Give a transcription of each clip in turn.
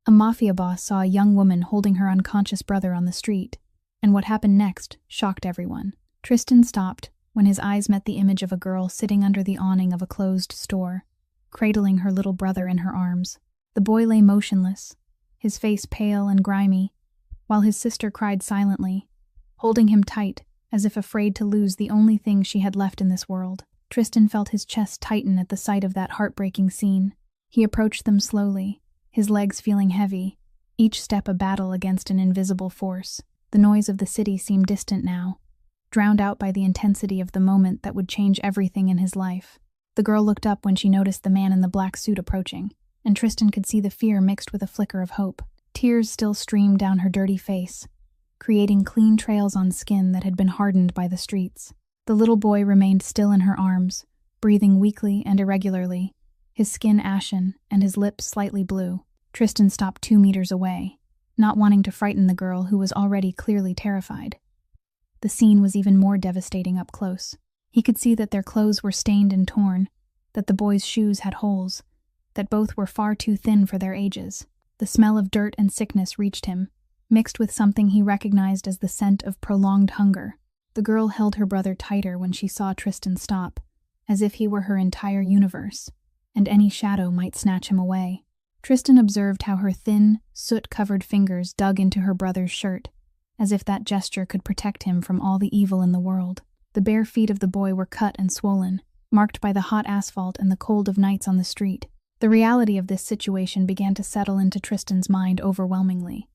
A mafia boss saw a young woman holding her unconscious brother on the street, and what happened next shocked everyone. Tristan stopped when his eyes met the image of a girl sitting under the awning of a closed store, cradling her little brother in her arms. The boy lay motionless, his face pale and grimy, while his sister cried silently, holding him tight as if afraid to lose the only thing she had left in this world. Tristan felt his chest tighten at the sight of that heartbreaking scene. He approached them slowly, his legs feeling heavy, each step a battle against an invisible force. The noise of the city seemed distant now, drowned out by the intensity of the moment that would change everything in his life. The girl looked up when she noticed the man in the black suit approaching, and Tristan could see the fear mixed with a flicker of hope. Tears still streamed down her dirty face, creating clean trails on skin that had been hardened by the streets. The little boy remained still in her arms, breathing weakly and irregularly, his skin ashen and his lips slightly blue. Tristan stopped 2 meters away, not wanting to frighten the girl who was already clearly terrified. The scene was even more devastating up close. He could see that their clothes were stained and torn, that the boy's shoes had holes, that both were far too thin for their ages. The smell of dirt and sickness reached him, mixed with something he recognized as the scent of prolonged hunger. The girl held her brother tighter when she saw Tristan stop, as if he were her entire universe, and any shadow might snatch him away. Tristan observed how her thin, soot-covered fingers dug into her brother's shirt, as if that gesture could protect him from all the evil in the world. The bare feet of the boy were cut and swollen, marked by the hot asphalt and the cold of nights on the street. The reality of this situation began to settle into Tristan's mind overwhelmingly.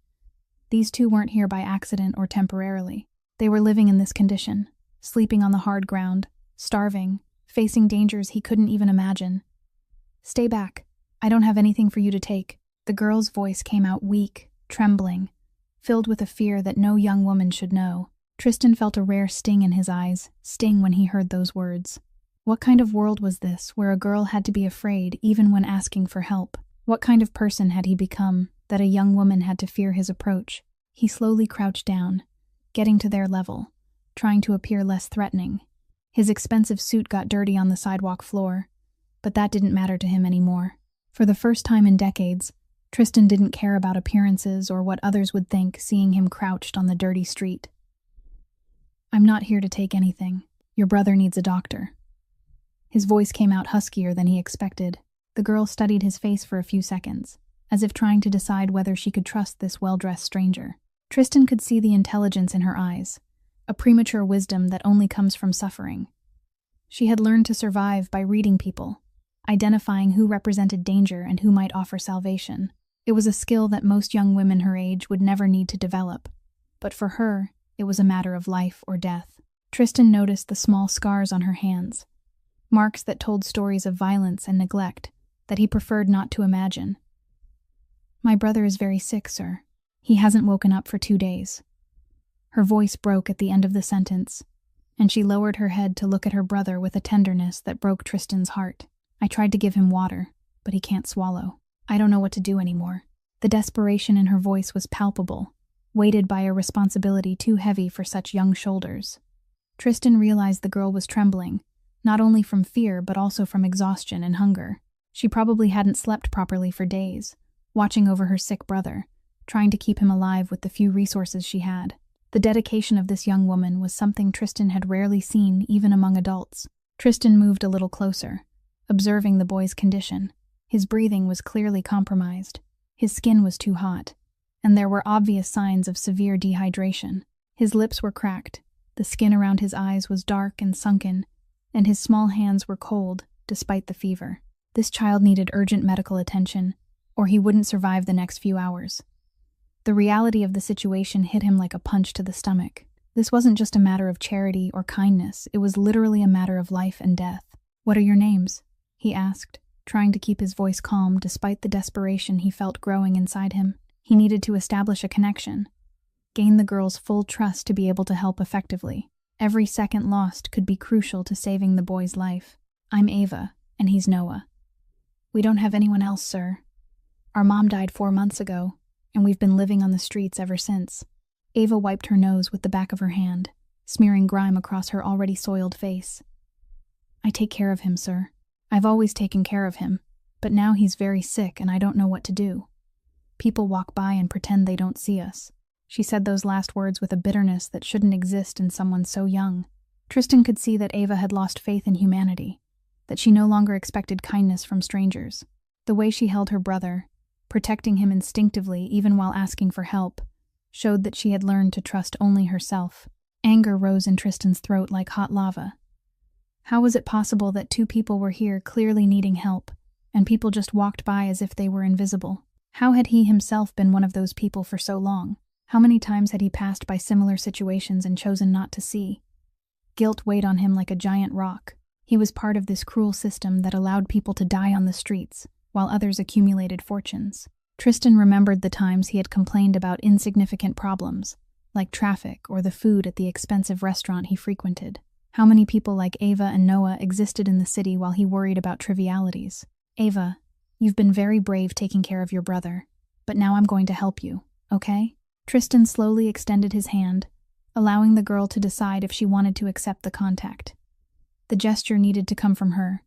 These two weren't here by accident or temporarily. They were living in this condition, sleeping on the hard ground, starving, facing dangers he couldn't even imagine. "Stay back. I don't have anything for you to take." The girl's voice came out weak, trembling, filled with a fear that no young woman should know. Tristan felt a rare sting in his eyes, sting when he heard those words. What kind of world was this, where a girl had to be afraid even when asking for help? What kind of person had he become, that a young woman had to fear his approach? He slowly crouched down, getting to their level, trying to appear less threatening. His expensive suit got dirty on the sidewalk floor, but that didn't matter to him anymore. For the first time in decades, Tristan didn't care about appearances or what others would think seeing him crouched on the dirty street. "I'm not here to take anything. Your brother needs a doctor." His voice came out huskier than he expected. The girl studied his face for a few seconds, as if trying to decide whether she could trust this well-dressed stranger. Tristan could see the intelligence in her eyes, a premature wisdom that only comes from suffering. She had learned to survive by reading people, identifying who represented danger and who might offer salvation. It was a skill that most young women her age would never need to develop, but for her, it was a matter of life or death. Tristan noticed the small scars on her hands, marks that told stories of violence and neglect that he preferred not to imagine. "My brother is very sick, sir. He hasn't woken up for 2 days." Her voice broke at the end of the sentence, and she lowered her head to look at her brother with a tenderness that broke Tristan's heart. "I tried to give him water, but he can't swallow. I don't know what to do anymore." The desperation in her voice was palpable, weighted by a responsibility too heavy for such young shoulders. Tristan realized the girl was trembling, not only from fear but also from exhaustion and hunger. She probably hadn't slept properly for days, watching over her sick brother, trying to keep him alive with the few resources she had. The dedication of this young woman was something Tristan had rarely seen even among adults. Tristan moved a little closer, observing the boy's condition. His breathing was clearly compromised. His skin was too hot, and there were obvious signs of severe dehydration. His lips were cracked, the skin around his eyes was dark and sunken, and his small hands were cold, despite the fever. This child needed urgent medical attention, or he wouldn't survive the next few hours. The reality of the situation hit him like a punch to the stomach. This wasn't just a matter of charity or kindness, it was literally a matter of life and death. "What are your names?" he asked, trying to keep his voice calm despite the desperation he felt growing inside him. He needed to establish a connection, gain the girl's full trust to be able to help effectively. Every second lost could be crucial to saving the boy's life. "I'm Ava, and he's Noah." "We don't have anyone else, sir. Our mom died 4 months ago, and we've been living on the streets ever since." Ava wiped her nose with the back of her hand, smearing grime across her already soiled face. "I take care of him, sir. I've always taken care of him, but now he's very sick and I don't know what to do. People walk by and pretend they don't see us." She said those last words with a bitterness that shouldn't exist in someone so young. Tristan could see that Ava had lost faith in humanity, that she no longer expected kindness from strangers. The way she held her brother, protecting him instinctively even while asking for help, showed that she had learned to trust only herself. Anger rose in Tristan's throat like hot lava. How was it possible that two people were here clearly needing help, and people just walked by as if they were invisible? How had he himself been one of those people for so long? How many times had he passed by similar situations and chosen not to see? Guilt weighed on him like a giant rock. He was part of this cruel system that allowed people to die on the streets, while others accumulated fortunes. Tristan remembered the times he had complained about insignificant problems, like traffic or the food at the expensive restaurant he frequented. How many people like Ava and Noah existed in the city while he worried about trivialities? "Ava, you've been very brave taking care of your brother, but now I'm going to help you, okay?" Tristan slowly extended his hand, allowing the girl to decide if she wanted to accept the contact. The gesture needed to come from her,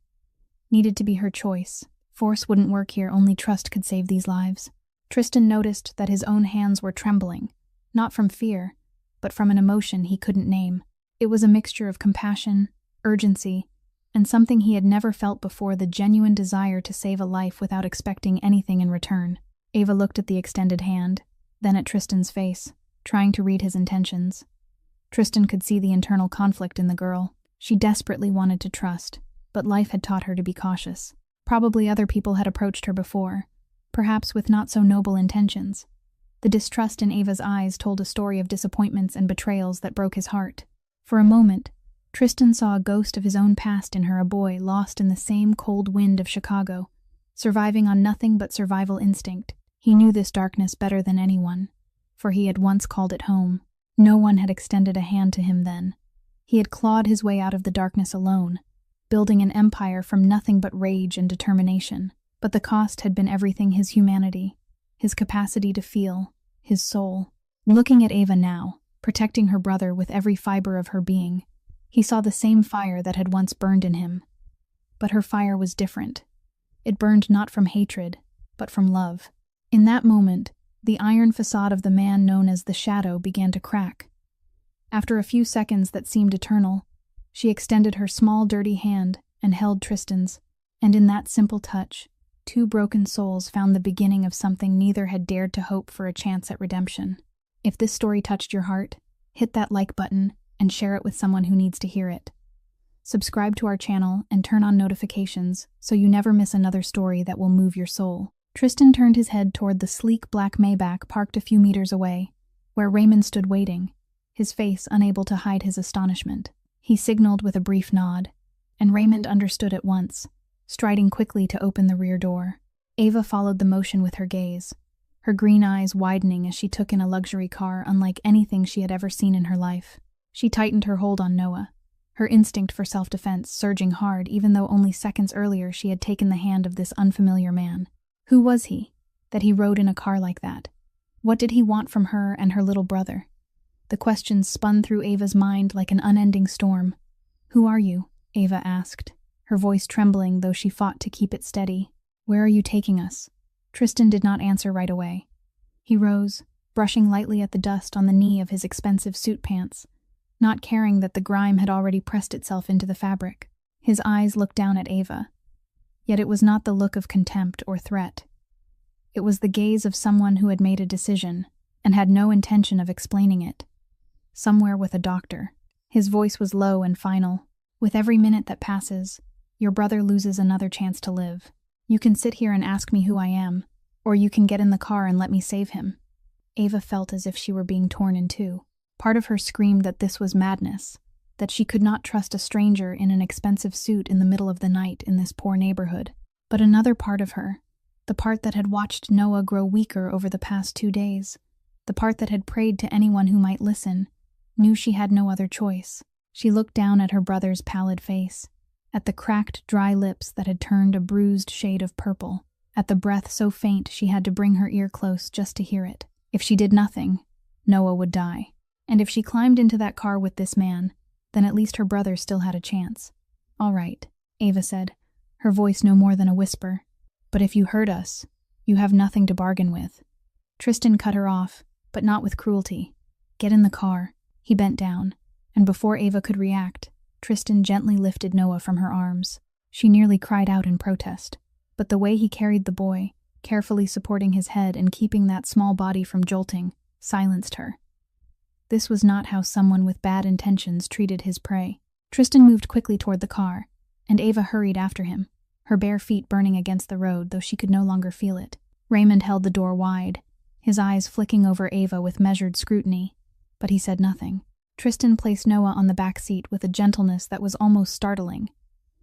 needed to be her choice. Force wouldn't work here, only trust could save these lives. Tristan noticed that his own hands were trembling, not from fear, but from an emotion he couldn't name. It was a mixture of compassion, urgency, and something he had never felt before, the genuine desire to save a life without expecting anything in return. Ava looked at the extended hand, then at Tristan's face, trying to read his intentions. Tristan could see the internal conflict in the girl. She desperately wanted to trust, but life had taught her to be cautious. Probably other people had approached her before, perhaps with not so noble intentions. The distrust in Ava's eyes told a story of disappointments and betrayals that broke his heart. For a moment, Tristan saw a ghost of his own past in her, a boy lost in the same cold wind of Chicago, surviving on nothing but survival instinct. He knew this darkness better than anyone, for he had once called it home. No one had extended a hand to him then. He had clawed his way out of the darkness alone, building an empire from nothing but rage and determination. But the cost had been everything: his humanity, his capacity to feel, his soul. Looking at Ava now, protecting her brother with every fiber of her being, he saw the same fire that had once burned in him. But her fire was different. It burned not from hatred, but from love. In that moment, the iron facade of the man known as the Shadow began to crack. After a few seconds that seemed eternal, she extended her small, dirty hand and held Tristan's, and in that simple touch, two broken souls found the beginning of something neither had dared to hope for: a chance at redemption. If this story touched your heart, hit that like button and share it with someone who needs to hear it. Subscribe to our channel and turn on notifications so you never miss another story that will move your soul. Tristan turned his head toward the sleek black Maybach parked a few meters away, where Raymond stood waiting, his face unable to hide his astonishment. He signaled with a brief nod, and Raymond understood at once, striding quickly to open the rear door. Ava followed the motion with her gaze, her green eyes widening as she took in a luxury car unlike anything she had ever seen in her life. She tightened her hold on Noah, her instinct for self-defense surging hard even though only seconds earlier she had taken the hand of this unfamiliar man. Who was he, that he rode in a car like that? What did he want from her and her little brother? The questions spun through Ava's mind like an unending storm. "Who are you?" Ava asked, her voice trembling though she fought to keep it steady. "Where are you taking us?" Tristan did not answer right away. He rose, brushing lightly at the dust on the knee of his expensive suit pants, not caring that the grime had already pressed itself into the fabric. His eyes looked down at Ava. Yet it was not the look of contempt or threat. It was the gaze of someone who had made a decision and had no intention of explaining it. "Somewhere with a doctor." His voice was low and final. "With every minute that passes, your brother loses another chance to live. You can sit here and ask me who I am, or you can get in the car and let me save him." Ava felt as if she were being torn in two. Part of her screamed that this was madness, that she could not trust a stranger in an expensive suit in the middle of the night in this poor neighborhood. But another part of her, the part that had watched Noah grow weaker over the past 2 days, the part that had prayed to anyone who might listen, knew she had no other choice. She looked down at her brother's pallid face, at the cracked, dry lips that had turned a bruised shade of purple, at the breath so faint she had to bring her ear close just to hear it. If she did nothing, Noah would die. And if she climbed into that car with this man, then at least her brother still had a chance. "All right," Ava said, her voice no more than a whisper. "But if you hurt us, you have nothing to bargain with. Tristan cut her off, but not with cruelty. "Get in the car." He bent down, and before Ava could react, Tristan gently lifted Noah from her arms. She nearly cried out in protest, but the way he carried the boy, carefully supporting his head and keeping that small body from jolting, silenced her. This was not how someone with bad intentions treated his prey. Tristan moved quickly toward the car, and Ava hurried after him, her bare feet burning against the road, though she could no longer feel it. Raymond held the door wide, his eyes flicking over Ava with measured scrutiny, but he said nothing. Tristan placed Noah on the back seat with a gentleness that was almost startling,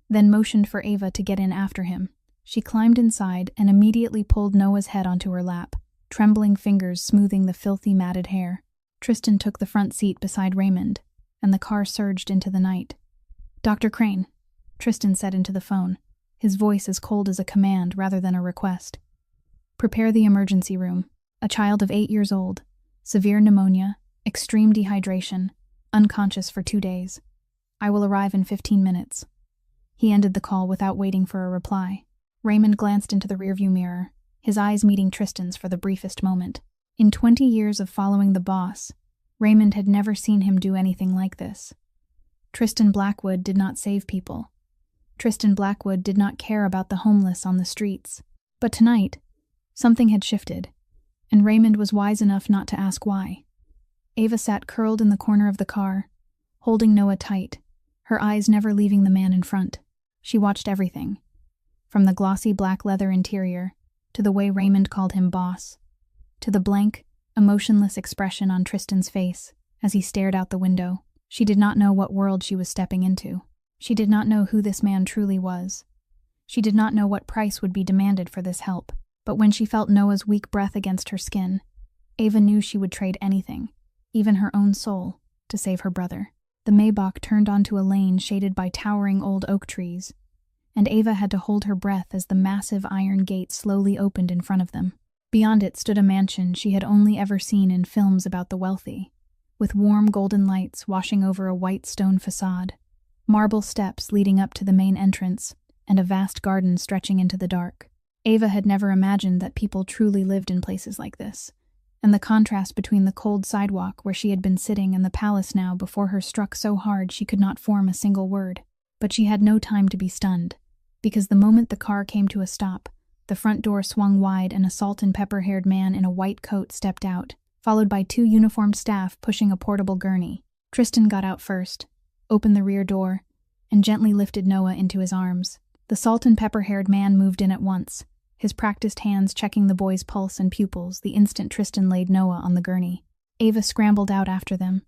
then motioned for Ava to get in after him. She climbed inside and immediately pulled Noah's head onto her lap, trembling fingers smoothing the filthy matted hair. Tristan took the front seat beside Raymond, and the car surged into the night. "Dr. Crane," Tristan said into the phone, his voice as cold as a command rather than a request. "Prepare the emergency room. A child of 8 years old, severe pneumonia, extreme dehydration, unconscious for 2 days. I will arrive in 15 minutes. He ended the call without waiting for a reply. Raymond glanced into the rearview mirror, his eyes meeting Tristan's for the briefest moment. In 20 years of following the boss, Raymond had never seen him do anything like this. Tristan Blackwood did not save people. Tristan Blackwood did not care about the homeless on the streets. But tonight, something had shifted, and Raymond was wise enough not to ask why. Ava sat curled in the corner of the car, holding Noah tight, her eyes never leaving the man in front. She watched everything, from the glossy black leather interior, to the way Raymond called him boss, to the blank, emotionless expression on Tristan's face as he stared out the window. She did not know what world she was stepping into. She did not know who this man truly was. She did not know what price would be demanded for this help. But when she felt Noah's weak breath against her skin, Ava knew she would trade anything, even her own soul, to save her brother. The Maybach turned onto a lane shaded by towering old oak trees, and Ava had to hold her breath as the massive iron gate slowly opened in front of them. Beyond it stood a mansion she had only ever seen in films about the wealthy, with warm golden lights washing over a white stone facade, marble steps leading up to the main entrance, and a vast garden stretching into the dark. Ava had never imagined that people truly lived in places like this, and the contrast between the cold sidewalk where she had been sitting and the palace now before her struck so hard she could not form a single word. But she had no time to be stunned, because the moment the car came to a stop, the front door swung wide and a salt-and-pepper-haired man in a white coat stepped out, followed by 2 uniformed staff pushing a portable gurney. Tristan got out first, opened the rear door, and gently lifted Noah into his arms. The salt-and-pepper-haired man moved in at once, his practiced hands checking the boy's pulse and pupils the instant Tristan laid Noah on the gurney. Ava scrambled out after them,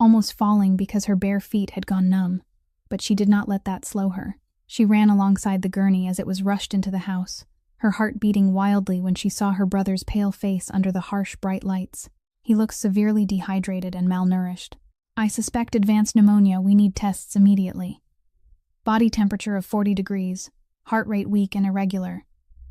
almost falling because her bare feet had gone numb, but she did not let that slow her. She ran alongside the gurney as it was rushed into the house, her heart beating wildly when she saw her brother's pale face under the harsh, bright lights. He looked severely dehydrated and malnourished. "I suspect advanced pneumonia. We need tests immediately. Body temperature of 40 degrees, heart rate weak and irregular.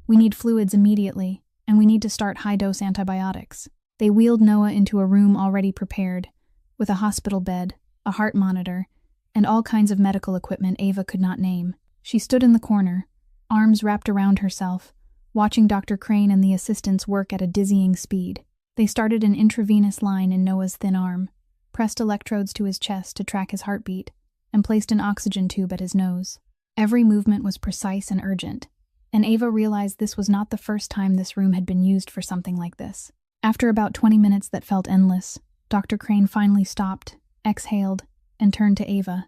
We need fluids immediately, and we need to start high-dose antibiotics." They wheeled Noah into a room already prepared, with a hospital bed, a heart monitor, and all kinds of medical equipment Ava could not name. She stood in the corner, arms wrapped around herself, watching Dr. Crane and the assistants work at a dizzying speed. They started an intravenous line in Noah's thin arm, pressed electrodes to his chest to track his heartbeat, and placed an oxygen tube at his nose. Every movement was precise and urgent, and Ava realized this was not the first time this room had been used for something like this. After about 20 minutes that felt endless, Dr. Crane finally stopped, exhaled, and turned to Ava.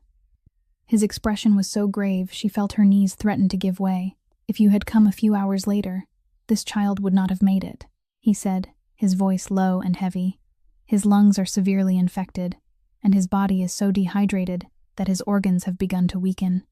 His expression was so grave she felt her knees threaten to give way. "If you had come a few hours later, this child would not have made it," he said, his voice low and heavy. "His lungs are severely infected, and his body is so dehydrated that his organs have begun to weaken.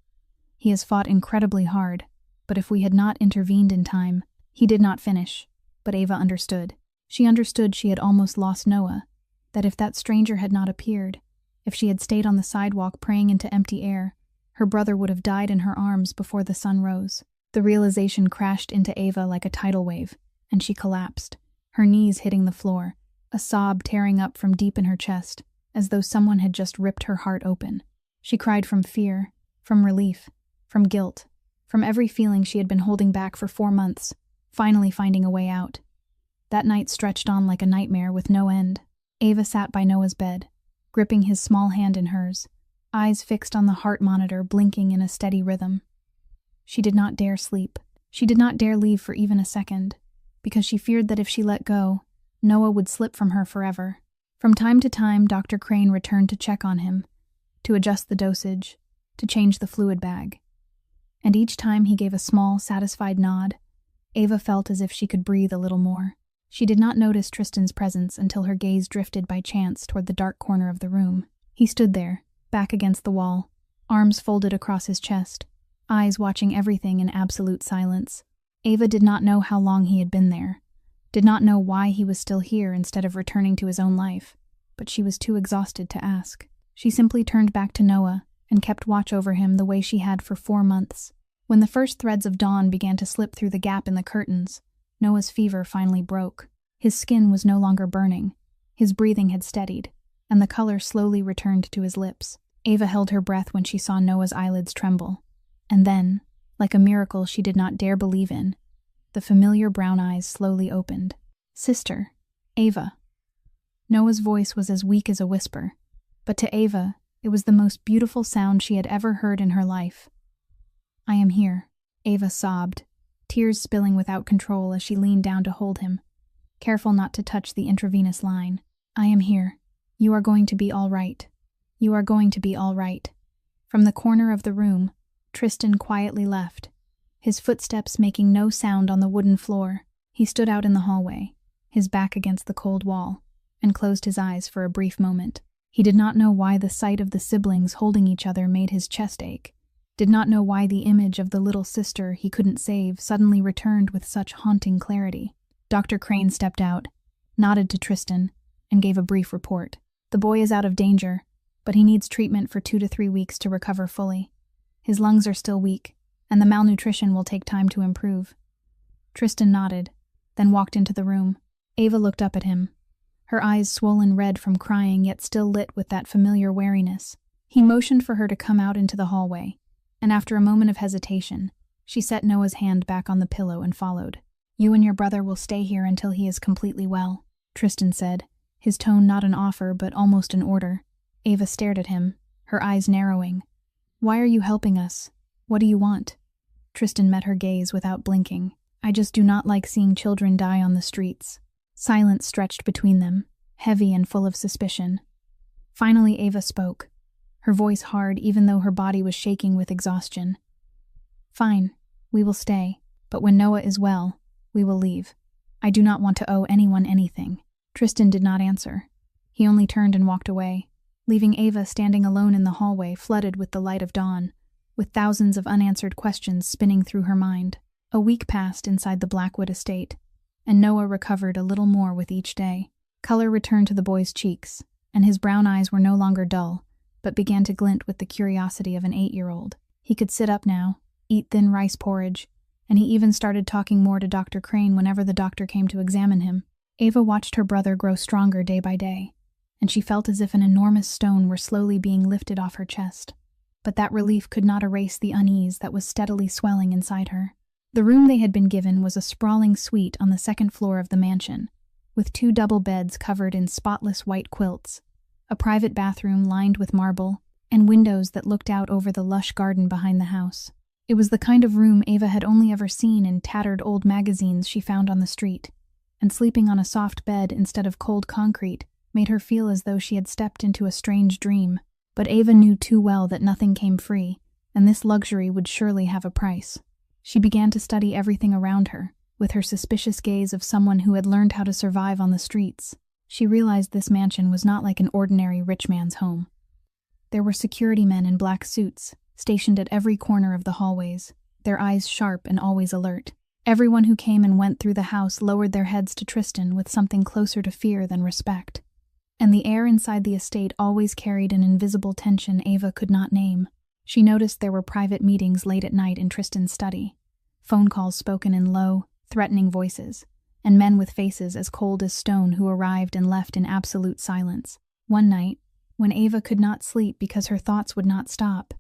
He has fought incredibly hard, but if we had not intervened in time..." He did not finish, but Ava understood. She understood she had almost lost Noah, that if that stranger had not appeared, if she had stayed on the sidewalk praying into empty air, her brother would have died in her arms before the sun rose. The realization crashed into Ava like a tidal wave, and she collapsed, her knees hitting the floor, a sob tearing up from deep in her chest, as though someone had just ripped her heart open. She cried from fear, from relief, from guilt, from every feeling she had been holding back for 4 months, finally finding a way out. That night stretched on like a nightmare with no end. Ava sat by Noah's bed, gripping his small hand in hers, eyes fixed on the heart monitor blinking in a steady rhythm. She did not dare sleep. She did not dare leave for even a second, because she feared that if she let go, Noah would slip from her forever. From time to time, Dr. Crane returned to check on him, to adjust the dosage, to change the fluid bag. And each time he gave a small, satisfied nod, Ava felt as if she could breathe a little more. She did not notice Tristan's presence until her gaze drifted by chance toward the dark corner of the room. He stood there, back against the wall, arms folded across his chest, eyes watching everything in absolute silence. Ava did not know how long he had been there, did not know why he was still here instead of returning to his own life, but she was too exhausted to ask. She simply turned back to Noah and kept watch over him the way she had for 4 months. When the first threads of dawn began to slip through the gap in the curtains, Noah's fever finally broke. His skin was no longer burning, his breathing had steadied, and the color slowly returned to his lips. Ava held her breath when she saw Noah's eyelids tremble, and then, like a miracle she did not dare believe in, the familiar brown eyes slowly opened. "Sister, Ava." Noah's voice was as weak as a whisper, but to Ava, it was the most beautiful sound she had ever heard in her life. "I am here," Ava sobbed, tears spilling without control as she leaned down to hold him, careful not to touch the intravenous line. "I am here. You are going to be all right. You are going to be all right." From the corner of the room, Tristan quietly left, his footsteps making no sound on the wooden floor. He stood out in the hallway, his back against the cold wall, and closed his eyes for a brief moment. He did not know why the sight of the siblings holding each other made his chest ache, did not know why the image of the little sister he couldn't save suddenly returned with such haunting clarity. Dr. Crane stepped out, nodded to Tristan, and gave a brief report. "The boy is out of danger, but he needs treatment for 2 to 3 weeks to recover fully. His lungs are still weak, and the malnutrition will take time to improve." Tristan nodded, then walked into the room. Ava looked up at him, her eyes swollen red from crying yet still lit with that familiar wariness. He motioned for her to come out into the hallway, and after a moment of hesitation, she set Noah's hand back on the pillow and followed. "You and your brother will stay here until he is completely well," Tristan said, his tone not an offer but almost an order. Ava stared at him, her eyes narrowing. "Why are you helping us? What do you want?" Tristan met her gaze without blinking. "I just do not like seeing children die on the streets." Silence stretched between them, heavy and full of suspicion. Finally Ava spoke, her voice hard even though her body was shaking with exhaustion. "Fine, we will stay, but when Noah is well, we will leave. I do not want to owe anyone anything." Tristan did not answer. He only turned and walked away, leaving Ava standing alone in the hallway flooded with the light of dawn, with thousands of unanswered questions spinning through her mind. A week passed inside the Blackwood estate, and Noah recovered a little more with each day. Color returned to the boy's cheeks, and his brown eyes were no longer dull, but began to glint with the curiosity of an 8-year-old. He could sit up now, eat thin rice porridge, and he even started talking more to Dr. Crane whenever the doctor came to examine him. Ava watched her brother grow stronger day by day, and she felt as if an enormous stone were slowly being lifted off her chest. But that relief could not erase the unease that was steadily swelling inside her. The room they had been given was a sprawling suite on the 2nd floor of the mansion, with 2 double beds covered in spotless white quilts, a private bathroom lined with marble, and windows that looked out over the lush garden behind the house. It was the kind of room Ava had only ever seen in tattered old magazines she found on the street, and sleeping on a soft bed instead of cold concrete made her feel as though she had stepped into a strange dream. But Ava knew too well that nothing came free, and this luxury would surely have a price. She began to study everything around her, with her suspicious gaze of someone who had learned how to survive on the streets. She realized this mansion was not like an ordinary rich man's home. There were security men in black suits, stationed at every corner of the hallways, their eyes sharp and always alert. Everyone who came and went through the house lowered their heads to Tristan with something closer to fear than respect. And the air inside the estate always carried an invisible tension Ava could not name. She noticed there were private meetings late at night in Tristan's study, phone calls spoken in low, threatening voices, and men with faces as cold as stone who arrived and left in absolute silence. One night, when Ava could not sleep because her thoughts would not stop,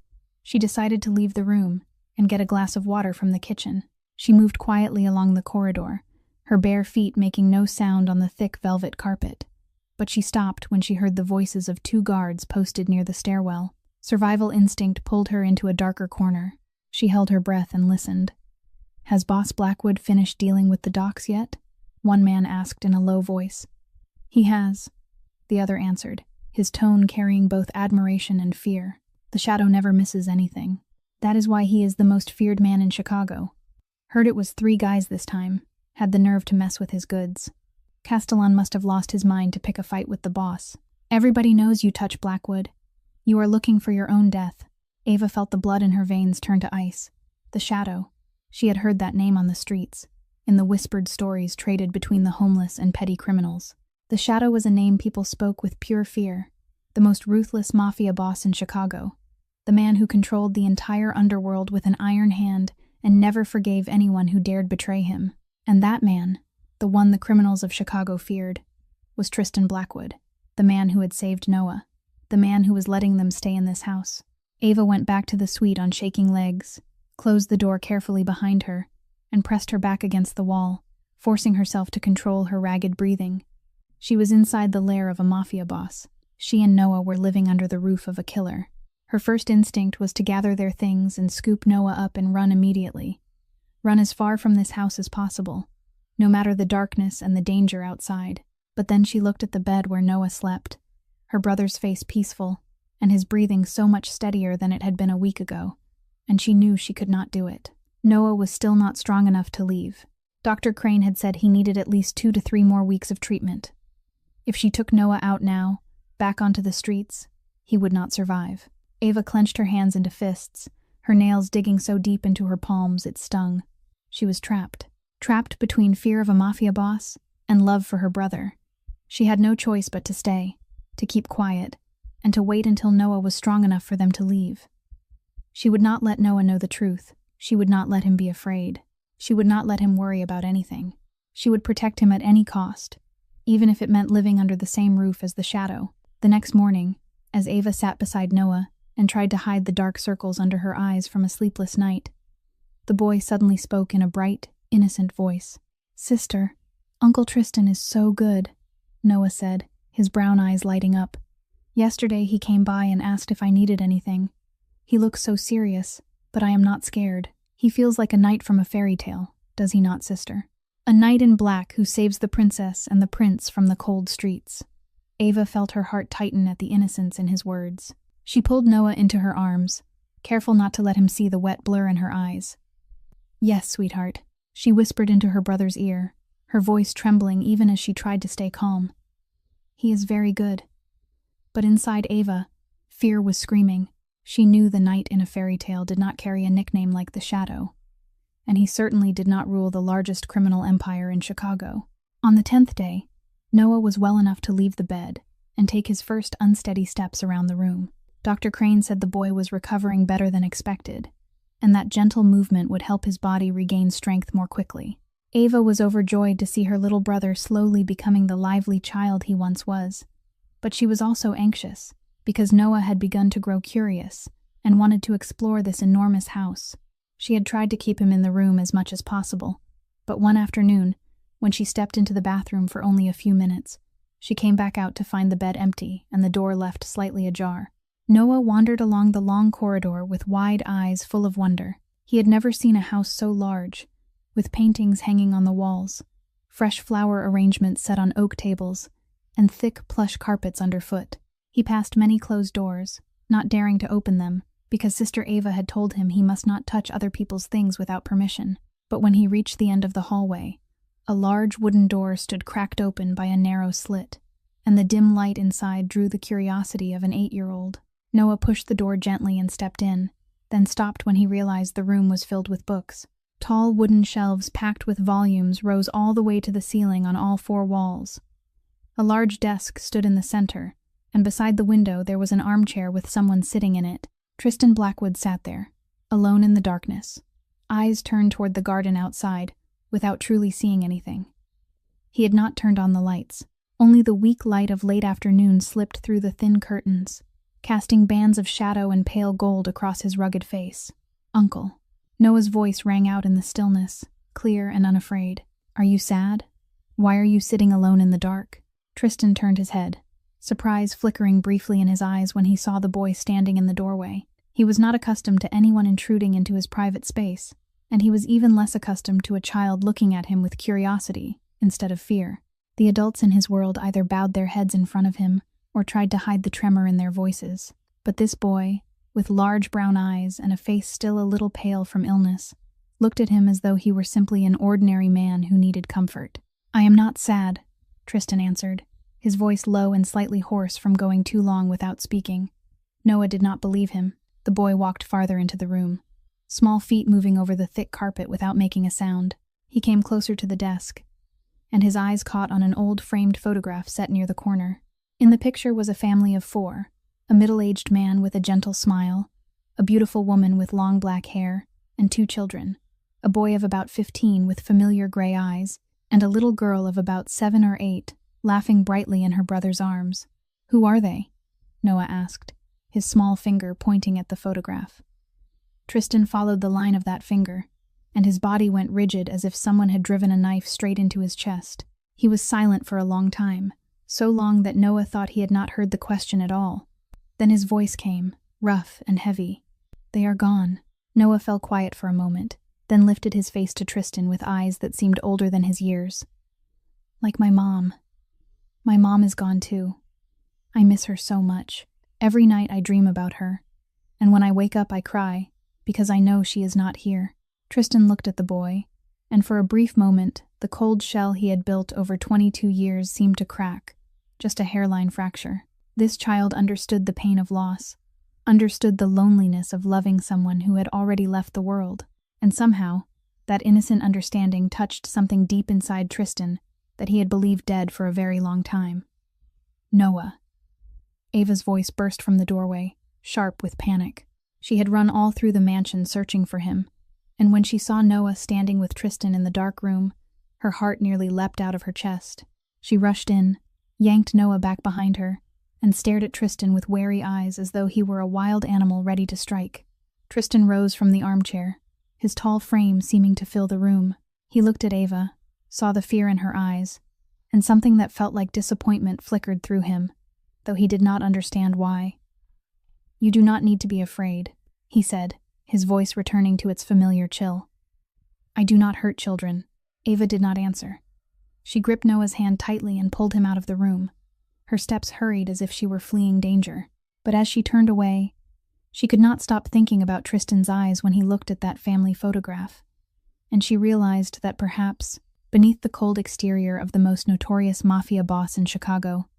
she decided to leave the room and get a glass of water from the kitchen. She moved quietly along the corridor, her bare feet making no sound on the thick velvet carpet. But she stopped when she heard the voices of 2 guards posted near the stairwell. Survival instinct pulled her into a darker corner. She held her breath and listened. "Has Boss Blackwood finished dealing with the docks yet?" one man asked in a low voice. "He has," the other answered, his tone carrying both admiration and fear. "The Shadow never misses anything. That is why he is the most feared man in Chicago. Heard it was 3 guys this time. Had the nerve to mess with his goods. Castellan must have lost his mind to pick a fight with the boss. Everybody knows you touch Blackwood. You are looking for your own death." Ava felt the blood in her veins turn to ice. The Shadow. She had heard that name on the streets, in the whispered stories traded between the homeless and petty criminals. The Shadow was a name people spoke with pure fear. The most ruthless mafia boss in Chicago. The man who controlled the entire underworld with an iron hand and never forgave anyone who dared betray him. And that man, the one the criminals of Chicago feared, was Tristan Blackwood, the man who had saved Noah, the man who was letting them stay in this house. Ava went back to the suite on shaking legs, closed the door carefully behind her, and pressed her back against the wall, forcing herself to control her ragged breathing. She was inside the lair of a mafia boss. She and Noah were living under the roof of a killer. Her first instinct was to gather their things and scoop Noah up and run immediately. Run as far from this house as possible, no matter the darkness and the danger outside. But then she looked at the bed where Noah slept, her brother's face peaceful, and his breathing so much steadier than it had been a week ago, and she knew she could not do it. Noah was still not strong enough to leave. Dr. Crane had said he needed at least 2 to 3 more weeks of treatment. If she took Noah out now, back onto the streets, he would not survive. Ava clenched her hands into fists, her nails digging so deep into her palms it stung. She was trapped between fear of a mafia boss and love for her brother. She had no choice but to stay, to keep quiet, and to wait until Noah was strong enough for them to leave. She would not let Noah know the truth. She would not let him be afraid. She would not let him worry about anything. She would protect him at any cost, even if it meant living under the same roof as the Shadow. The next morning, as Ava sat beside Noah and tried to hide the dark circles under her eyes from a sleepless night, the boy suddenly spoke in a bright, innocent voice. "Sister, Uncle Tristan is so good," Noah said, his brown eyes lighting up. "Yesterday he came by and asked if I needed anything. He looks so serious, but I am not scared. He feels like a knight from a fairy tale, does he not, sister? A knight in black who saves the princess and the prince from the cold streets." Ava felt her heart tighten at the innocence in his words. She pulled Noah into her arms, careful not to let him see the wet blur in her eyes. "Yes, sweetheart," she whispered into her brother's ear, her voice trembling even as she tried to stay calm. "He is very good." But inside Ava, fear was screaming. She knew the knight in a fairy tale did not carry a nickname like the Shadow, and he certainly did not rule the largest criminal empire in Chicago. On the 10th day, Noah was well enough to leave the bed and take his first unsteady steps around the room. Dr. Crane said the boy was recovering better than expected, and that gentle movement would help his body regain strength more quickly. Ava was overjoyed to see her little brother slowly becoming the lively child he once was, but she was also anxious, because Noah had begun to grow curious and wanted to explore this enormous house. She had tried to keep him in the room as much as possible, but one afternoon, when she stepped into the bathroom for only a few minutes, she came back out to find the bed empty and the door left slightly ajar. Noah wandered along the long corridor with wide eyes full of wonder. He had never seen a house so large, with paintings hanging on the walls, fresh flower arrangements set on oak tables, and thick plush carpets underfoot. He passed many closed doors, not daring to open them, because Sister Ava had told him he must not touch other people's things without permission. But when he reached the end of the hallway, a large wooden door stood cracked open by a narrow slit, and the dim light inside drew the curiosity of an 8-year-old. Noah pushed the door gently and stepped in, then stopped when he realized the room was filled with books. Tall wooden shelves packed with volumes rose all the way to the ceiling on all 4 walls. A large desk stood in the center, and beside the window there was an armchair with someone sitting in it. Tristan Blackwood sat there, alone in the darkness, eyes turned toward the garden outside, without truly seeing anything. He had not turned on the lights. Only the weak light of late afternoon slipped through the thin curtains, casting bands of shadow and pale gold across his rugged face. "Uncle." Noah's voice rang out in the stillness, clear and unafraid. Are you sad? Why are you sitting alone in the dark? Tristan turned his head, surprise flickering briefly in his eyes when he saw the boy standing in the doorway. He was not accustomed to anyone intruding into his private space, and he was even less accustomed to a child looking at him with curiosity instead of fear. The adults in his world either bowed their heads in front of him or tried to hide the tremor in their voices. But this boy, with large brown eyes and a face still a little pale from illness, looked at him as though he were simply an ordinary man who needed comfort. I am not sad, Tristan answered, his voice low and slightly hoarse from going too long without speaking. Noah did not believe him. The boy walked farther into the room, small feet moving over the thick carpet without making a sound. He came closer to the desk, and his eyes caught on an old framed photograph set near the corner. In the picture was a family of 4, a middle-aged man with a gentle smile, a beautiful woman with long black hair, and 2 children, a boy of about 15 with familiar gray eyes, and a little girl of about 7 or 8, laughing brightly in her brother's arms. Who are they? Noah asked, his small finger pointing at the photograph. Tristan followed the line of that finger, and his body went rigid as if someone had driven a knife straight into his chest. He was silent for a long time, so long that Noah thought he had not heard the question at all. Then his voice came, rough and heavy. They are gone. Noah fell quiet for a moment, then lifted his face to Tristan with eyes that seemed older than his years. Like my mom. My mom is gone too. I miss her so much. Every night I dream about her, and when I wake up I cry, because I know she is not here. Tristan looked at the boy, and for a brief moment, the cold shell he had built over 22 years seemed to crack, just a hairline fracture. This child understood the pain of loss, understood the loneliness of loving someone who had already left the world. And somehow, that innocent understanding touched something deep inside Tristan that he had believed dead for a very long time. Noah. Ava's voice burst from the doorway, sharp with panic. She had run all through the mansion searching for him, and when she saw Noah standing with Tristan in the dark room, her heart nearly leapt out of her chest. She rushed in, yanked Noah back behind her, and stared at Tristan with wary eyes as though he were a wild animal ready to strike. Tristan rose from the armchair, his tall frame seeming to fill the room. He looked at Ava, saw the fear in her eyes, and something that felt like disappointment flickered through him, though he did not understand why. You do not need to be afraid, he said, his voice returning to its familiar chill. I do not hurt children. Ava did not answer. She gripped Noah's hand tightly and pulled him out of the room. Her steps hurried as if she were fleeing danger, but as she turned away, she could not stop thinking about Tristan's eyes when he looked at that family photograph, and she realized that perhaps, beneath the cold exterior of the most notorious mafia boss in Chicago,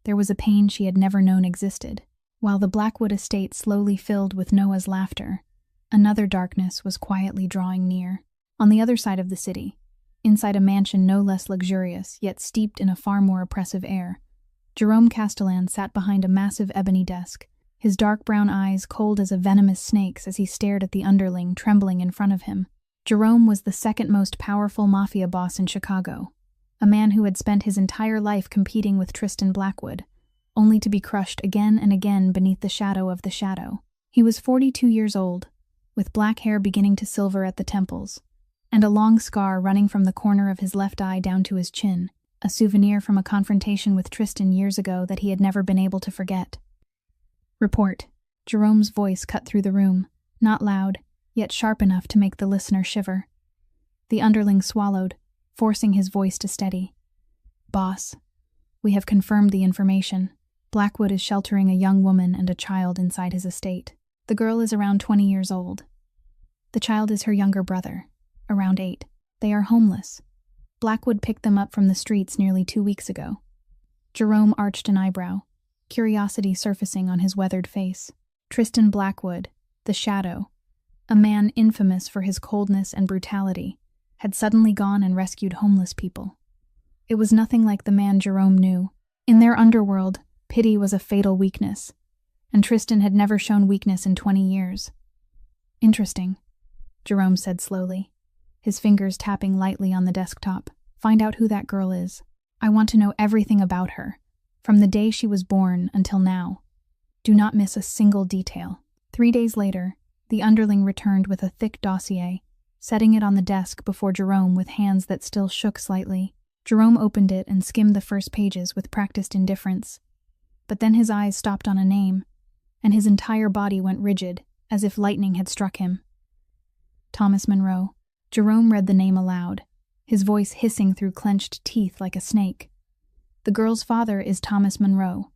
there was a pain she had never known existed. While the Blackwood estate slowly filled with Noah's laughter, another darkness was quietly drawing near. On the other side of the city, inside a mansion no less luxurious yet steeped in a far more oppressive air, Jerome Castellan sat behind a massive ebony desk, his dark brown eyes cold as a venomous snake's as he stared at the underling trembling in front of him. Jerome was the second most powerful mafia boss in Chicago, a man who had spent his entire life competing with Tristan Blackwood, only to be crushed again and again beneath the shadow of the shadow. He was 42 years old, with black hair beginning to silver at the temples, and a long scar running from the corner of his left eye down to his chin, a souvenir from a confrontation with Tristan years ago that he had never been able to forget. Report. Jerome's voice cut through the room, not loud, yet sharp enough to make the listener shiver. The underling swallowed, forcing his voice to steady. Boss, we have confirmed the information. Blackwood is sheltering a young woman and a child inside his estate. The girl is around 20 years old. The child is her younger brother, around 8. They are homeless. Blackwood picked them up from the streets nearly 2 weeks ago. Jerome arched an eyebrow, curiosity surfacing on his weathered face. Tristan Blackwood, the Shadow, a man infamous for his coldness and brutality, had suddenly gone and rescued homeless people. It was nothing like the man Jerome knew. In their underworld, pity was a fatal weakness, and Tristan had never shown weakness in 20 years. Interesting, Jerome said slowly, his fingers tapping lightly on the desktop. Find out who that girl is. I want to know everything about her, from the day she was born until now. Do not miss a single detail. 3 days later, the underling returned with a thick dossier, setting it on the desk before Jerome with hands that still shook slightly. Jerome opened it and skimmed the first pages with practiced indifference. But then his eyes stopped on a name, and his entire body went rigid, as if lightning had struck him. Thomas Monroe. Jerome read the name aloud, his voice hissing through clenched teeth like a snake. The girl's father is Thomas Monroe.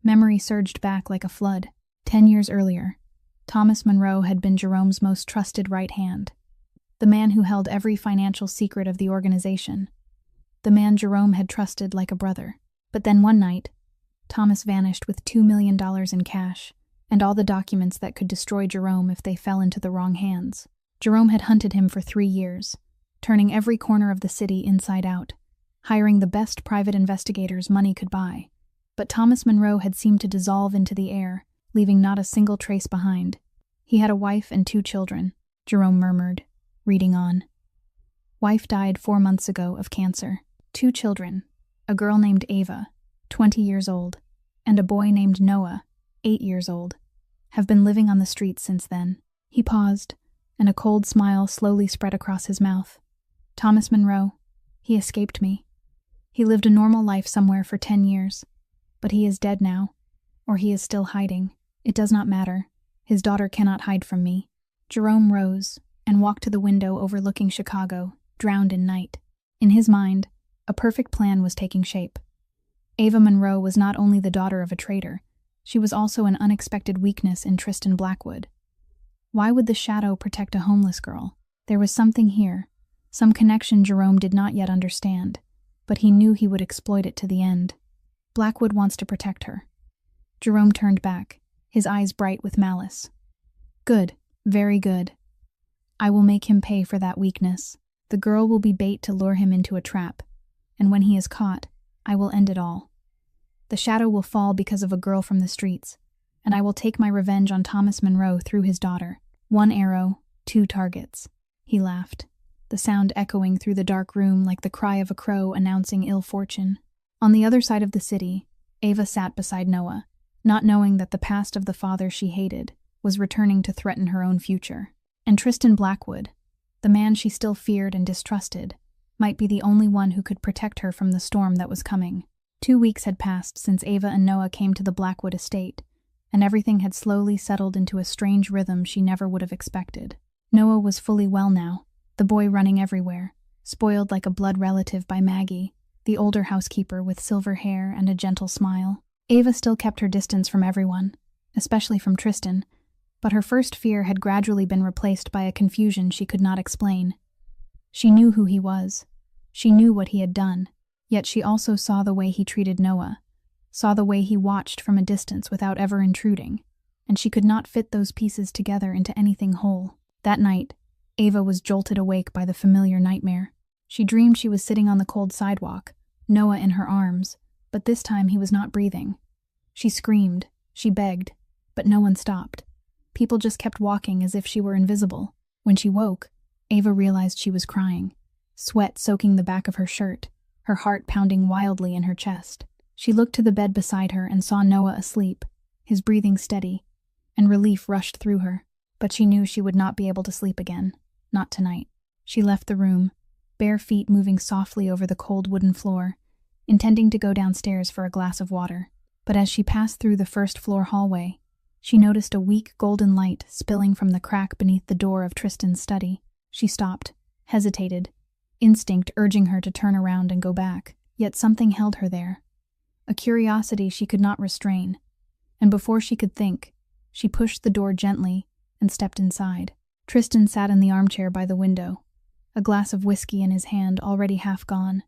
Memory surged back like a flood. 10 years earlier, Thomas Monroe had been Jerome's most trusted right hand, the man who held every financial secret of the organization, the man Jerome had trusted like a brother. But then one night, Thomas vanished with $2 million in cash and all the documents that could destroy Jerome if they fell into the wrong hands. Jerome had hunted him for 3 years, turning every corner of the city inside out, hiring the best private investigators money could buy. But Thomas Monroe had seemed to dissolve into the air, leaving not a single trace behind. He had a wife and 2 children, Jerome murmured, reading on. Wife died 4 months ago of cancer. 2 children, a girl named Ava, 20 years old, and a boy named Noah, 8 years old, have been living on the streets since then. He paused, and a cold smile slowly spread across his mouth. Thomas Monroe, he escaped me. He lived a normal life somewhere for 10 years, but he is dead now, or he is still hiding. It does not matter. His daughter cannot hide from me. Jerome rose and walked to the window overlooking Chicago, drowned in night. In his mind, a perfect plan was taking shape. Ava Monroe was not only the daughter of a traitor, she was also an unexpected weakness in Tristan Blackwood. Why would the shadow protect a homeless girl? There was something here, some connection Jerome did not yet understand, but he knew he would exploit it to the end. Blackwood wants to protect her. Jerome turned back, his eyes bright with malice. Good, very good. I will make him pay for that weakness. The girl will be bait to lure him into a trap, and when he is caught, I will end it all. The shadow will fall because of a girl from the streets, and I will take my revenge on Thomas Monroe through his daughter. 1 arrow, 2 targets. He laughed, the sound echoing through the dark room like the cry of a crow announcing ill fortune. On the other side of the city, Ava sat beside Noah, not knowing that the past of the father she hated was returning to threaten her own future. And Tristan Blackwood, the man she still feared and distrusted, might be the only one who could protect her from the storm that was coming. 2 weeks had passed since Ava and Noah came to the Blackwood estate, and everything had slowly settled into a strange rhythm she never would have expected. Noah was fully well now, the boy running everywhere, spoiled like a blood relative by Maggie, the older housekeeper with silver hair and a gentle smile. Ava still kept her distance from everyone, especially from Tristan, but her first fear had gradually been replaced by a confusion she could not explain. She knew who he was. She knew what he had done, yet she also saw the way he treated Noah, saw the way he watched from a distance without ever intruding, and she could not fit those pieces together into anything whole. That night, Ava was jolted awake by the familiar nightmare. She dreamed she was sitting on the cold sidewalk, Noah in her arms, but this time he was not breathing. She screamed, she begged, but no one stopped. People just kept walking as if she were invisible. When she woke, Ava realized she was crying, sweat soaking the back of her shirt, her heart pounding wildly in her chest. She looked to the bed beside her and saw Noah asleep, his breathing steady, and relief rushed through her. But she knew she would not be able to sleep again, not tonight. She left the room, bare feet moving softly over the cold wooden floor, intending to go downstairs for a glass of water. But as she passed through the first-floor hallway, she noticed a weak golden light spilling from the crack beneath the door of Tristan's study. She stopped, hesitated, instinct urging her to turn around and go back. Yet something held her there, a curiosity she could not restrain, and before she could think, she pushed the door gently and stepped inside. Tristan sat in the armchair by the window, a glass of whiskey in his hand already half gone,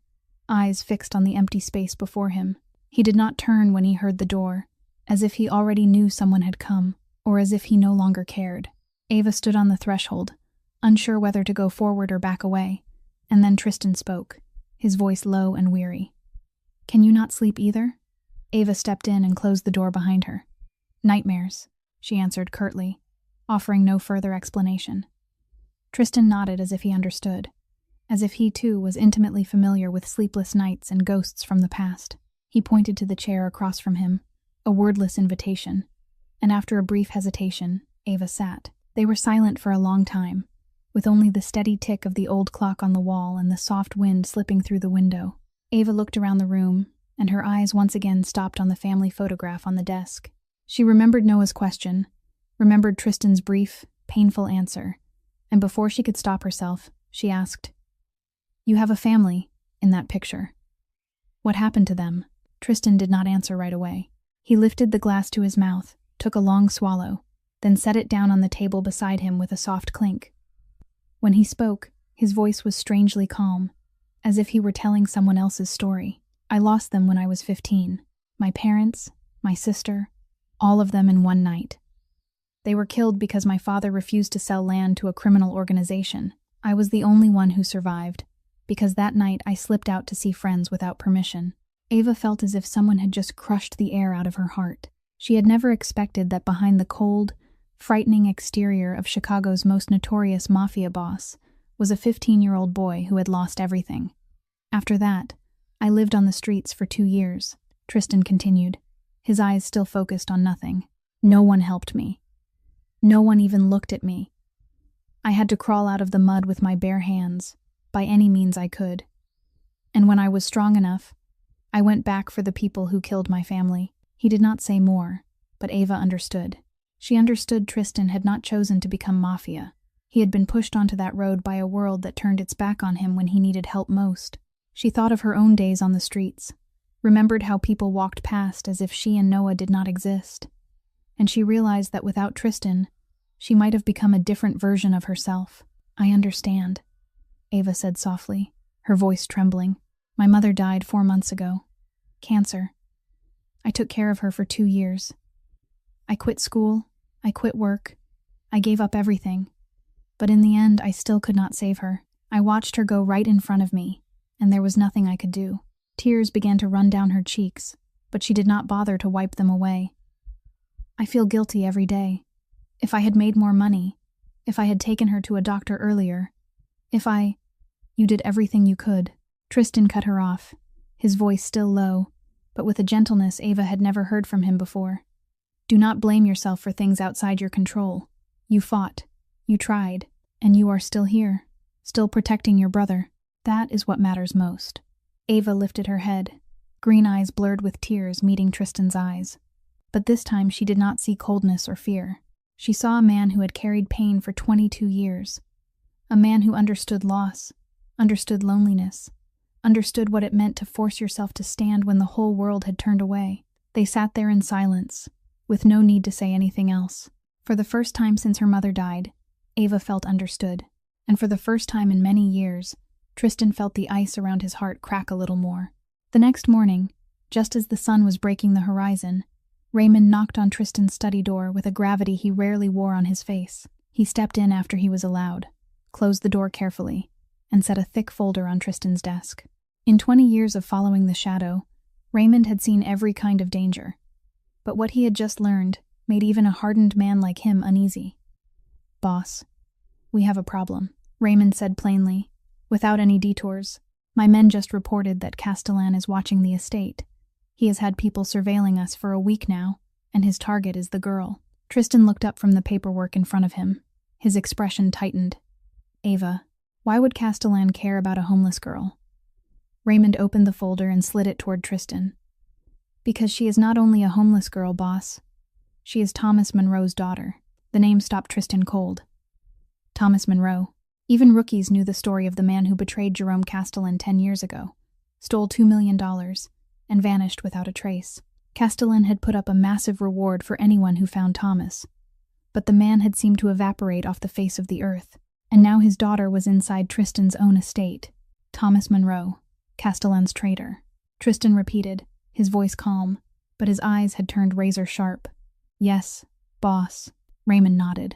eyes fixed on the empty space before him. He did not turn when he heard the door, as if he already knew someone had come, or as if he no longer cared. Ava stood on the threshold, unsure whether to go forward or back away, and then Tristan spoke, his voice low and weary. "Can you not sleep either?" Ava stepped in and closed the door behind her. "Nightmares," she answered curtly, offering no further explanation. Tristan nodded as if he understood, as if he too was intimately familiar with sleepless nights and ghosts from the past. He pointed to the chair across from him, a wordless invitation, and after a brief hesitation, Ava sat. They were silent for a long time, with only the steady tick of the old clock on the wall and the soft wind slipping through the window. Ava looked around the room, and her eyes once again stopped on the family photograph on the desk. She remembered Noah's question, remembered Tristan's brief, painful answer, and before she could stop herself, she asked, "You have a family in that picture. What happened to them?" Tristan did not answer right away. He lifted the glass to his mouth, took a long swallow, then set it down on the table beside him with a soft clink. When he spoke, his voice was strangely calm, as if he were telling someone else's story. "I lost them when I was 15. My parents, my sister, all of them in one night. They were killed because my father refused to sell land to a criminal organization. I was the only one who survived, because that night I slipped out to see friends without permission." Ava felt as if someone had just crushed the air out of her heart. She had never expected that behind the cold, frightening exterior of Chicago's most notorious mafia boss was a 15-year-old boy who had lost everything. "After that, I lived on the streets for 2 years, Tristan continued, his eyes still focused on nothing. "No one helped me. No one even looked at me. I had to crawl out of the mud with my bare hands, by any means I could. And when I was strong enough, I went back for the people who killed my family." He did not say more, but Ava understood. She understood Tristan had not chosen to become mafia. He had been pushed onto that road by a world that turned its back on him when he needed help most. She thought of her own days on the streets, remembered how people walked past as if she and Noah did not exist. And she realized that without Tristan, she might have become a different version of herself. "I understand," Ava said softly, her voice trembling. "My mother died 4 months ago. Cancer. I took care of her for 2 years. I quit school, I quit work, I gave up everything. But in the end, I still could not save her. I watched her go right in front of me, and there was nothing I could do." Tears began to run down her cheeks, but she did not bother to wipe them away. "I feel guilty every day. If I had made more money, if I had taken her to a doctor earlier, You did everything you could." Tristan cut her off, his voice still low, but with a gentleness Ava had never heard from him before. "Do not blame yourself for things outside your control. You fought, you tried, and you are still here, still protecting your brother. That is what matters most." Ava lifted her head, green eyes blurred with tears meeting Tristan's eyes. But this time she did not see coldness or fear. She saw a man who had carried pain for 22 years, a man who understood loss, understood loneliness, understood what it meant to force yourself to stand when the whole world had turned away. They sat there in silence, with no need to say anything else. For the first time since her mother died, Ava felt understood, and for the first time in many years, Tristan felt the ice around his heart crack a little more. The next morning, just as the sun was breaking the horizon, Raymond knocked on Tristan's study door with a gravity he rarely wore on his face. He stepped in after he was allowed, closed the door carefully, and set a thick folder on Tristan's desk. In 20 years of following the shadow, Raymond had seen every kind of danger. But what he had just learned made even a hardened man like him uneasy. "Boss, we have a problem," Raymond said plainly, without any detours. "My men just reported that Castellan is watching the estate. He has had people surveilling us for a week now, and his target is the girl." Tristan looked up from the paperwork in front of him. His expression tightened. "Ava, why would Castellan care about a homeless girl?" Raymond opened the folder and slid it toward Tristan. "Because she is not only a homeless girl, boss. She is Thomas Monroe's daughter." The name stopped Tristan cold. Thomas Monroe. Even rookies knew the story of the man who betrayed Jerome Castellan 10 years ago, stole $2 million, and vanished without a trace. Castellan had put up a massive reward for anyone who found Thomas. But the man had seemed to evaporate off the face of the earth, and now his daughter was inside Tristan's own estate. Thomas Monroe, Castellan's traitor. Tristan repeated, his voice calm, but his eyes had turned razor sharp. "Yes, boss," Raymond nodded.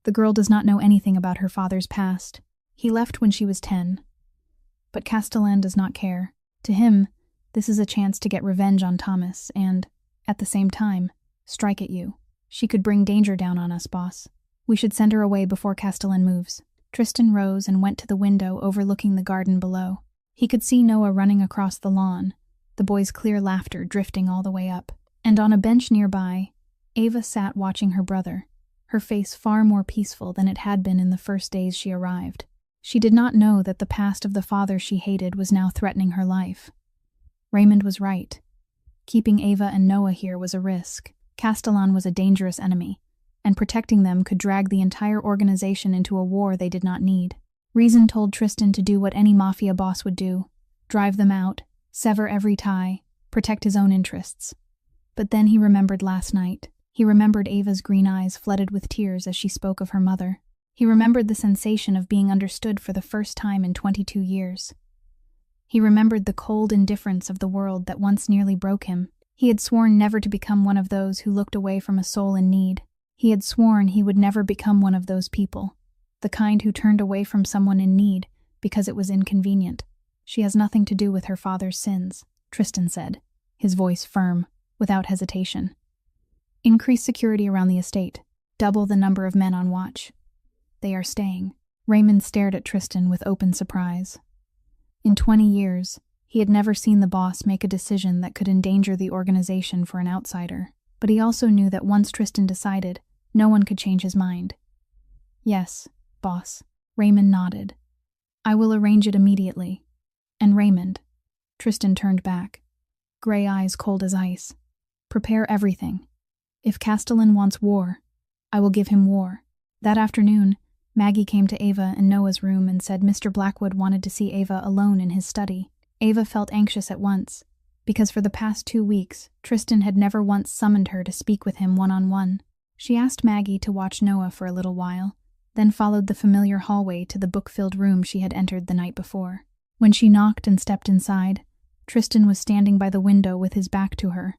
"The girl does not know anything about her father's past. He left when she was 10. But Castellan does not care. To him, this is a chance to get revenge on Thomas and, at the same time, strike at you. She could bring danger down on us, boss. We should send her away before Castellan moves." Tristan rose and went to the window overlooking the garden below. He could see Noah running across the lawn, the boy's clear laughter drifting all the way up. And on a bench nearby, Ava sat watching her brother, her face far more peaceful than it had been in the first days she arrived. She did not know that the past of the father she hated was now threatening her life. Raymond was right. Keeping Ava and Noah here was a risk. Castellan was a dangerous enemy, and protecting them could drag the entire organization into a war they did not need. Reason told Tristan to do what any mafia boss would do: drive them out, sever every tie, protect his own interests. But then he remembered last night. He remembered Ava's green eyes flooded with tears as she spoke of her mother. He remembered the sensation of being understood for the first time in 22 years. He remembered the cold indifference of the world that once nearly broke him. He had sworn never to become one of those who looked away from a soul in need. He had sworn he would never become one of those people, the kind who turned away from someone in need because it was inconvenient. She has nothing to do with her father's sins, Tristan said, his voice firm, without hesitation. Increase security around the estate. Double the number of men on watch. They are staying. Raymond stared at Tristan with open surprise. In 20 years, he had never seen the boss make a decision that could endanger the organization for an outsider, but he also knew that once Tristan decided, no one could change his mind. Yes, boss. Raymond nodded. I will arrange it immediately. And Raymond. Tristan turned back, gray eyes cold as ice. Prepare everything. If Castellan wants war, I will give him war. That afternoon, Maggie came to Ava and Noah's room and said Mr. Blackwood wanted to see Ava alone in his study. Ava felt anxious at once, because for the past 2 weeks, Tristan had never once summoned her to speak with him one-on-one. She asked Maggie to watch Noah for a little while, then followed the familiar hallway to the book-filled room she had entered the night before. When she knocked and stepped inside, Tristan was standing by the window with his back to her,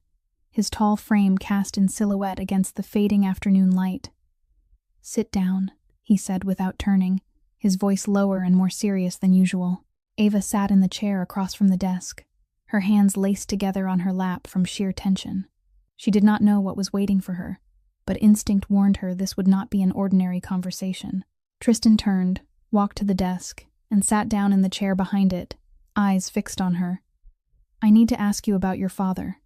his tall frame cast in silhouette against the fading afternoon light. Sit down, he said without turning, his voice lower and more serious than usual. Ava sat in the chair across from the desk, her hands laced together on her lap from sheer tension. She did not know what was waiting for her, but instinct warned her this would not be an ordinary conversation. Tristan turned, walked to the desk, and sat down in the chair behind it, eyes fixed on her. I need to ask you about your father.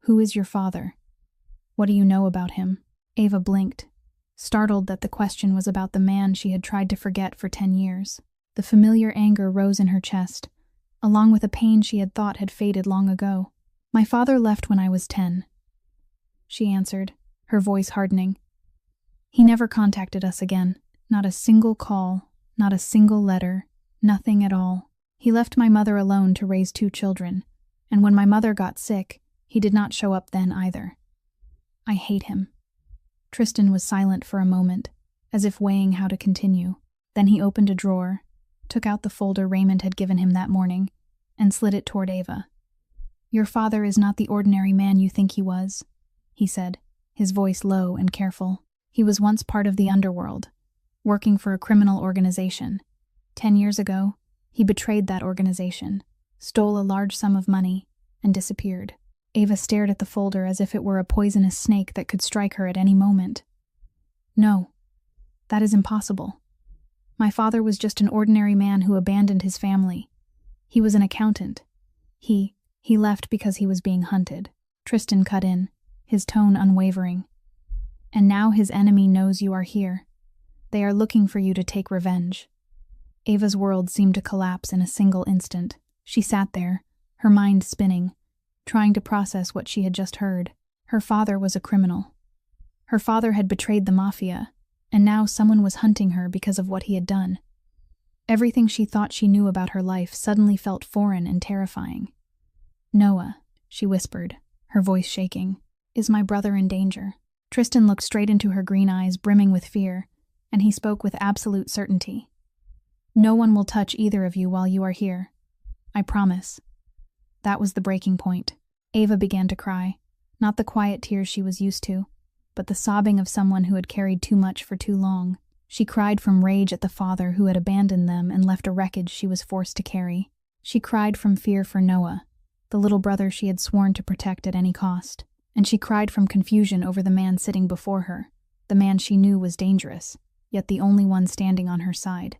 Who is your father? What do you know about him? Ava blinked, startled that the question was about the man she had tried to forget for 10 years. The familiar anger rose in her chest, along with a pain she had thought had faded long ago. My father left when I was 10, she answered, her voice hardening. He never contacted us again. Not a single call, not a single letter, nothing at all. He left my mother alone to raise 2 children, and when my mother got sick, he did not show up then either. I hate him. Tristan was silent for a moment, as if weighing how to continue. Then he opened a drawer, took out the folder Raymond had given him that morning, and slid it toward Ava. Your father is not the ordinary man you think he was, he said, his voice low and careful. He was once part of the Underworld, working for a criminal organization. 10 years ago, he betrayed that organization, stole a large sum of money, and disappeared. Ava stared at the folder as if it were a poisonous snake that could strike her at any moment. No, that is impossible. My father was just an ordinary man who abandoned his family. He was an accountant. He left because he was being hunted. Tristan cut in, his tone unwavering. And now his enemy knows you are here. They are looking for you to take revenge. Ava's world seemed to collapse in a single instant. She sat there, her mind spinning, trying to process what she had just heard. Her father was a criminal. Her father had betrayed the mafia, and now someone was hunting her because of what he had done. Everything she thought she knew about her life suddenly felt foreign and terrifying. Noah, she whispered, her voice shaking, is my brother in danger? Tristan looked straight into her green eyes, brimming with fear, and he spoke with absolute certainty. No one will touch either of you while you are here. I promise. That was the breaking point. Ava began to cry, not the quiet tears she was used to, but the sobbing of someone who had carried too much for too long. She cried from rage at the father who had abandoned them and left a wreckage she was forced to carry. She cried from fear for Noah, the little brother she had sworn to protect at any cost. And she cried from confusion over the man sitting before her, the man she knew was dangerous, yet the only one standing on her side.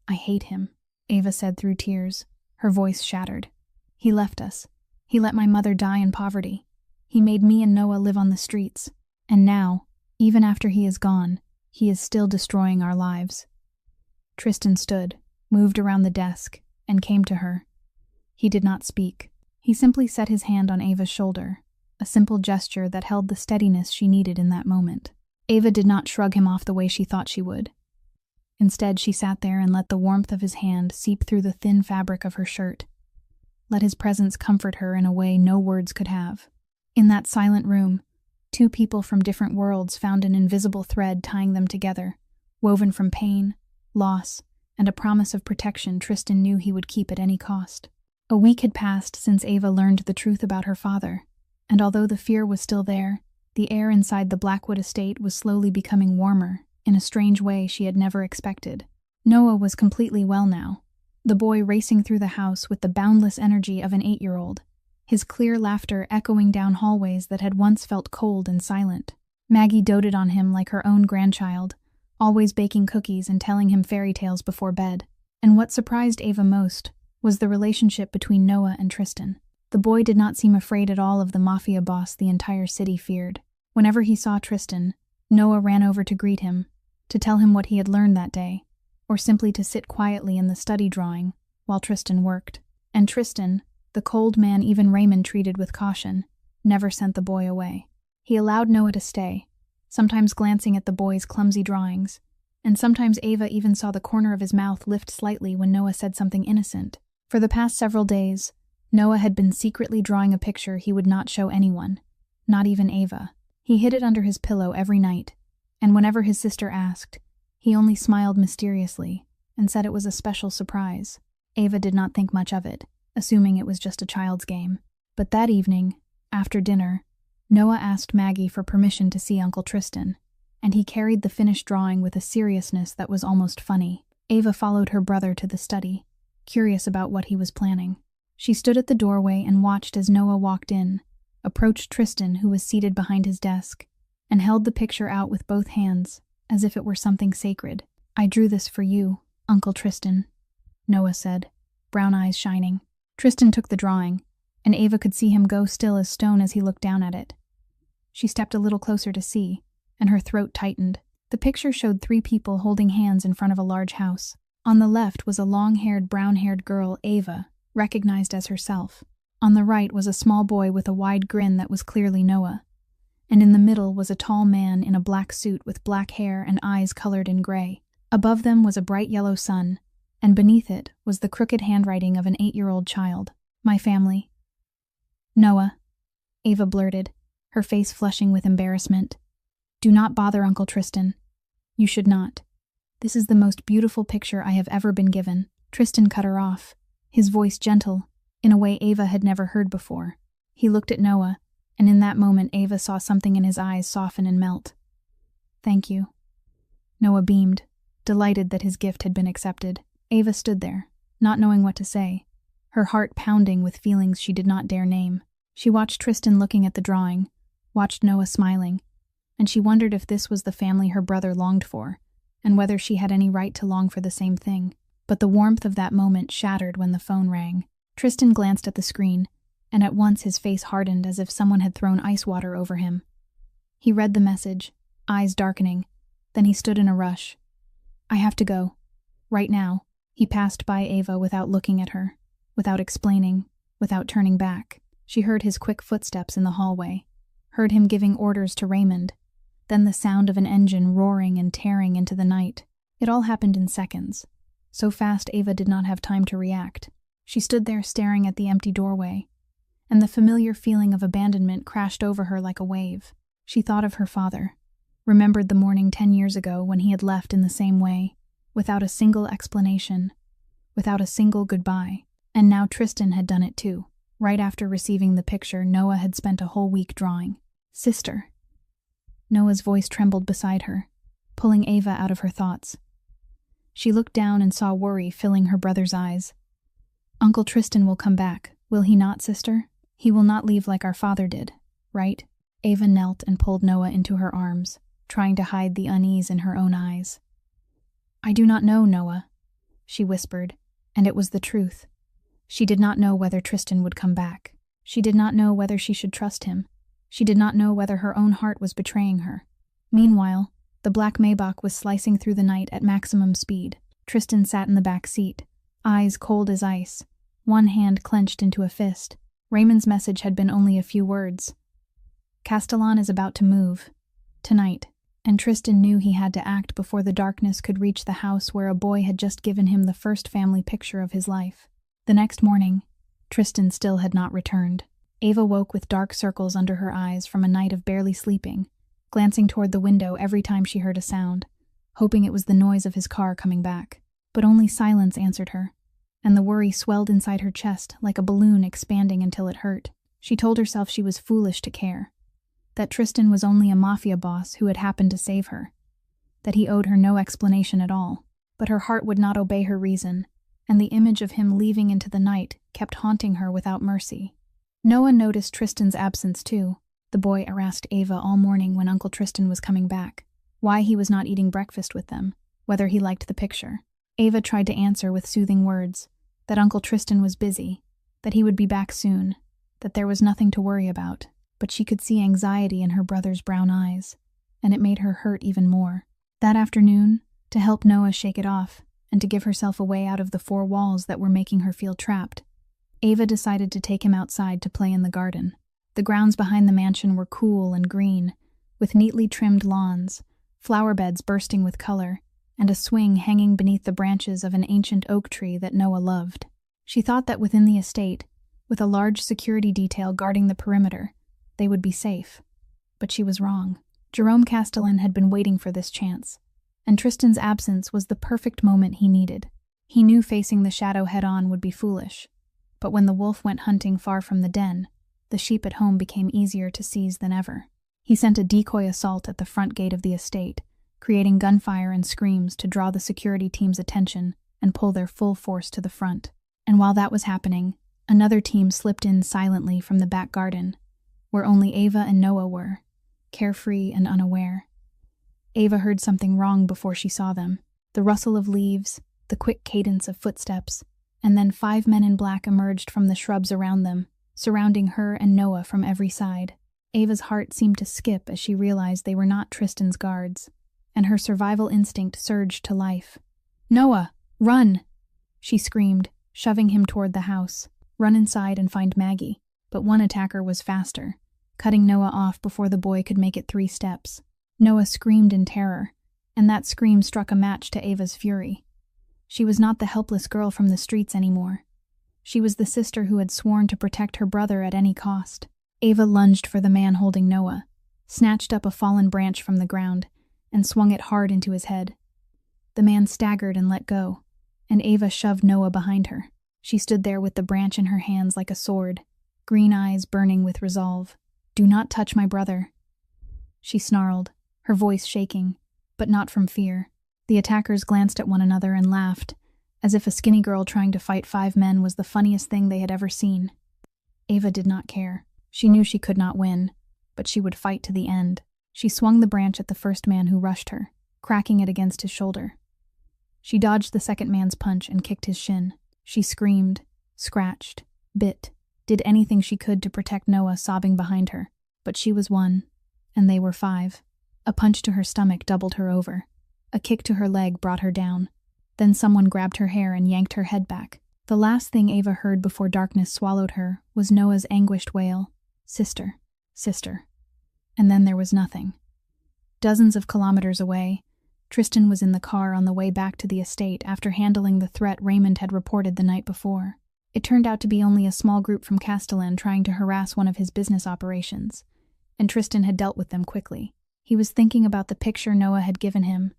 I hate him, Ava said through tears, her voice shattered. He left us. He let my mother die in poverty. He made me and Noah live on the streets. And now, Even after he is gone, he is still destroying our lives." Tristan stood, moved around the desk, and came to her. He did not speak. He simply set his hand on Ava's shoulder, a simple gesture that held the steadiness she needed in that moment. Ava did not shrug him off the way she thought she would. Instead, she sat there and let the warmth of his hand seep through the thin fabric of her shirt. Let his presence comfort her in a way no words could have. In that silent room, two people from different worlds found an invisible thread tying them together, woven from pain, loss, and a promise of protection Tristan knew he would keep at any cost. A week had passed since Ava learned the truth about her father, and although the fear was still there, the air inside the Blackwood estate was slowly becoming warmer, in a strange way she had never expected. Noah was completely well now, the boy racing through the house with the boundless energy of an 8-year-old, his clear laughter echoing down hallways that had once felt cold and silent. Maggie doted on him like her own grandchild, always baking cookies and telling him fairy tales before bed. And what surprised Ava most was the relationship between Noah and Tristan. The boy did not seem afraid at all of the mafia boss the entire city feared. Whenever he saw Tristan, Noah ran over to greet him, to tell him what he had learned that day, or simply to sit quietly in the study drawing while Tristan worked. And Tristan, the cold man even Raymond treated with caution, never sent the boy away. He allowed Noah to stay, sometimes glancing at the boy's clumsy drawings, and sometimes Ava even saw the corner of his mouth lift slightly when Noah said something innocent. For the past several days, Noah had been secretly drawing a picture he would not show anyone, not even Ava. He hid it under his pillow every night, and whenever his sister asked, he only smiled mysteriously and said it was a special surprise. Ava did not think much of it, assuming it was just a child's game. But that evening, after dinner, Noah asked Maggie for permission to see Uncle Tristan, and he carried the finished drawing with a seriousness that was almost funny. Ava followed her brother to the study, curious about what he was planning. She stood at the doorway and watched as Noah walked in, approached Tristan, who was seated behind his desk, and held the picture out with both hands, as if it were something sacred. "I drew this for you, Uncle Tristan," Noah said, brown eyes shining. Tristan took the drawing, and Ava could see him go still as stone as he looked down at it. She stepped a little closer to see, and her throat tightened. The picture showed 3 people holding hands in front of a large house. On the left was a long-haired, brown-haired girl, Ava, recognized as herself. On the right was a small boy with a wide grin that was clearly Noah. And in the middle was a tall man in a black suit with black hair and eyes colored in gray. Above them was a bright yellow sun, and beneath it was the crooked handwriting of an 8-year-old child. "My family." "Noah," Ava blurted, her face flushing with embarrassment. "Do not bother Uncle Tristan. You should not. This is the most beautiful picture I have ever been given." Tristan cut her off, his voice gentle, in a way Ava had never heard before. He looked at Noah, and in that moment Ava saw something in his eyes soften and melt. "Thank you." Noah beamed, delighted that his gift had been accepted. Ava stood there, not knowing what to say, her heart pounding with feelings she did not dare name. She watched Tristan looking at the drawing, watched Noah smiling, and she wondered if this was the family her brother longed for, and whether she had any right to long for the same thing. But the warmth of that moment shattered when the phone rang. Tristan glanced at the screen, and at once his face hardened as if someone had thrown ice water over him. He read the message, eyes darkening, then he stood in a rush. "I have to go. Right now." He passed by Ava without looking at her, without explaining, without turning back. She heard his quick footsteps in the hallway, heard him giving orders to Raymond, then the sound of an engine roaring and tearing into the night. It all happened in seconds, so fast Ava did not have time to react. She stood there staring at the empty doorway, and the familiar feeling of abandonment crashed over her like a wave. She thought of her father, remembered the morning 10 years ago when he had left in the same way, without a single explanation, without a single goodbye. And now Tristan had done it too. Right after receiving the picture, Noah had spent a whole week drawing. "Sister." Noah's voice trembled beside her, pulling Ava out of her thoughts. She looked down and saw worry filling her brother's eyes. "Uncle Tristan will come back, will he not, sister? He will not leave like our father did, right?" Ava knelt and pulled Noah into her arms, trying to hide the unease in her own eyes. "I do not know, Noah," she whispered, and it was the truth. She did not know whether Tristan would come back. She did not know whether she should trust him. She did not know whether her own heart was betraying her. Meanwhile, the black Maybach was slicing through the night at maximum speed. Tristan sat in the back seat, eyes cold as ice, one hand clenched into a fist. Raymond's message had been only a few words. Castellan is about to move. Tonight. And Tristan knew he had to act before the darkness could reach the house where a boy had just given him the first family picture of his life. The next morning, Tristan still had not returned. Ava woke with dark circles under her eyes from a night of barely sleeping, glancing toward the window every time she heard a sound, hoping it was the noise of his car coming back. But only silence answered her, and the worry swelled inside her chest like a balloon expanding until it hurt. She told herself she was foolish to care, that Tristan was only a mafia boss who had happened to save her, that he owed her no explanation at all. But her heart would not obey her reason, and the image of him leaving into the night kept haunting her without mercy. Noah noticed Tristan's absence too. The boy harassed Ava all morning when Uncle Tristan was coming back, why he was not eating breakfast with them, whether he liked the picture. Ava tried to answer with soothing words, that Uncle Tristan was busy, that he would be back soon, that there was nothing to worry about. But she could see anxiety in her brother's brown eyes, and it made her hurt even more. That afternoon, to help Noah shake it off, and to give herself a way out of the four walls that were making her feel trapped, Ava decided to take him outside to play in the garden. The grounds behind the mansion were cool and green, with neatly trimmed lawns, flower beds bursting with color, and a swing hanging beneath the branches of an ancient oak tree that Noah loved. She thought that within the estate, with a large security detail guarding the perimeter, they would be safe. But she was wrong. Jerome Castellan had been waiting for this chance, and Tristan's absence was the perfect moment he needed. He knew facing the shadow head-on would be foolish, but when the wolf went hunting far from the den, the sheep at home became easier to seize than ever. He sent a decoy assault at the front gate of the estate, creating gunfire and screams to draw the security team's attention and pull their full force to the front. And while that was happening, another team slipped in silently from the back garden, where only Ava and Noah were, carefree and unaware. Ava heard something wrong before she saw them. The rustle of leaves, the quick cadence of footsteps, and then 5 men in black emerged from the shrubs around them, surrounding her and Noah from every side. Ava's heart seemed to skip as she realized they were not Tristan's guards, and her survival instinct surged to life. "Noah, run!" she screamed, shoving him toward the house. "Run inside and find Maggie." But one attacker was faster, cutting Noah off before the boy could make it 3 steps. Noah screamed in terror, and that scream struck a match to Ava's fury. She was not the helpless girl from the streets anymore. She was the sister who had sworn to protect her brother at any cost. Ava lunged for the man holding Noah, snatched up a fallen branch from the ground, and swung it hard into his head. The man staggered and let go, and Ava shoved Noah behind her. She stood there with the branch in her hands like a sword, green eyes burning with resolve. "Do not touch my brother," she snarled, her voice shaking, but not from fear. The attackers glanced at one another and laughed, as if a skinny girl trying to fight 5 men was the funniest thing they had ever seen. Ava did not care. She knew she could not win, but she would fight to the end. She swung the branch at the first man who rushed her, cracking it against his shoulder. She dodged the second man's punch and kicked his shin. She screamed, scratched, bit, did anything she could to protect Noah sobbing behind her. But she was 1, and they were 5. A punch to her stomach doubled her over. A kick to her leg brought her down. Then someone grabbed her hair and yanked her head back. The last thing Ava heard before darkness swallowed her was Noah's anguished wail, "Sister, sister." And then there was nothing. Dozens of kilometers away, Tristan was in the car on the way back to the estate after handling the threat Raymond had reported the night before. It turned out to be only a small group from Castellan trying to harass one of his business operations, and Tristan had dealt with them quickly. He was thinking about the picture Noah had given him,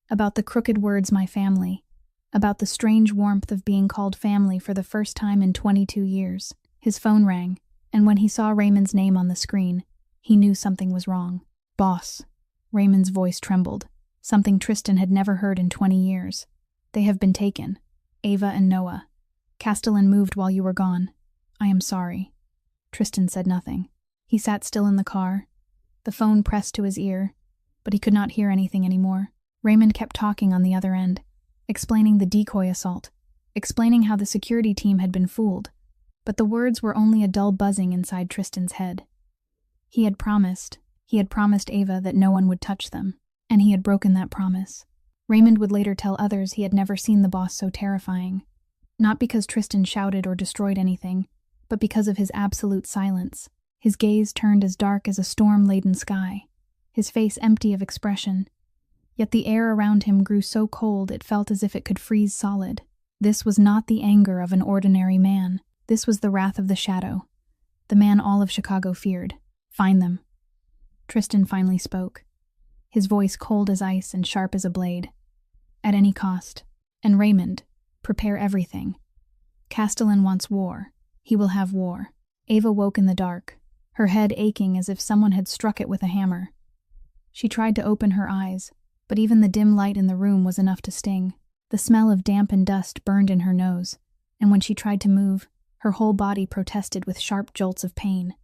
about the crooked words "my family," about the strange warmth of being called family for the first time in 22 years. His phone rang, and when he saw Raymond's name on the screen, he knew something was wrong. "Boss." Raymond's voice trembled, something Tristan had never heard in 20 years. "They have been taken. Ava and Noah. Castellan moved while you were gone. I am sorry." Tristan said nothing. He sat still in the car, the phone pressed to his ear, but he could not hear anything anymore. Raymond kept talking on the other end, explaining the decoy assault, explaining how the security team had been fooled, but the words were only a dull buzzing inside Tristan's head. He had promised, He had promised Ava that no one would touch them, and he had broken that promise. Raymond would later tell others he had never seen the boss so terrifying. Not because Tristan shouted or destroyed anything, but because of his absolute silence. His gaze turned as dark as a storm-laden sky, his face empty of expression. Yet the air around him grew so cold it felt as if it could freeze solid. This was not the anger of an ordinary man. This was the wrath of the shadow, the man all of Chicago feared. Find them. Tristan finally spoke, his voice cold as ice and sharp as a blade. At any cost. And Raymond, prepare everything. Castellan wants war. He will have war. Ava woke in the dark, her head aching as if someone had struck it with a hammer. She tried to open her eyes, but even the dim light in the room was enough to sting. The smell of damp and dust burned in her nose, and when she tried to move, her whole body protested with sharp jolts of pain.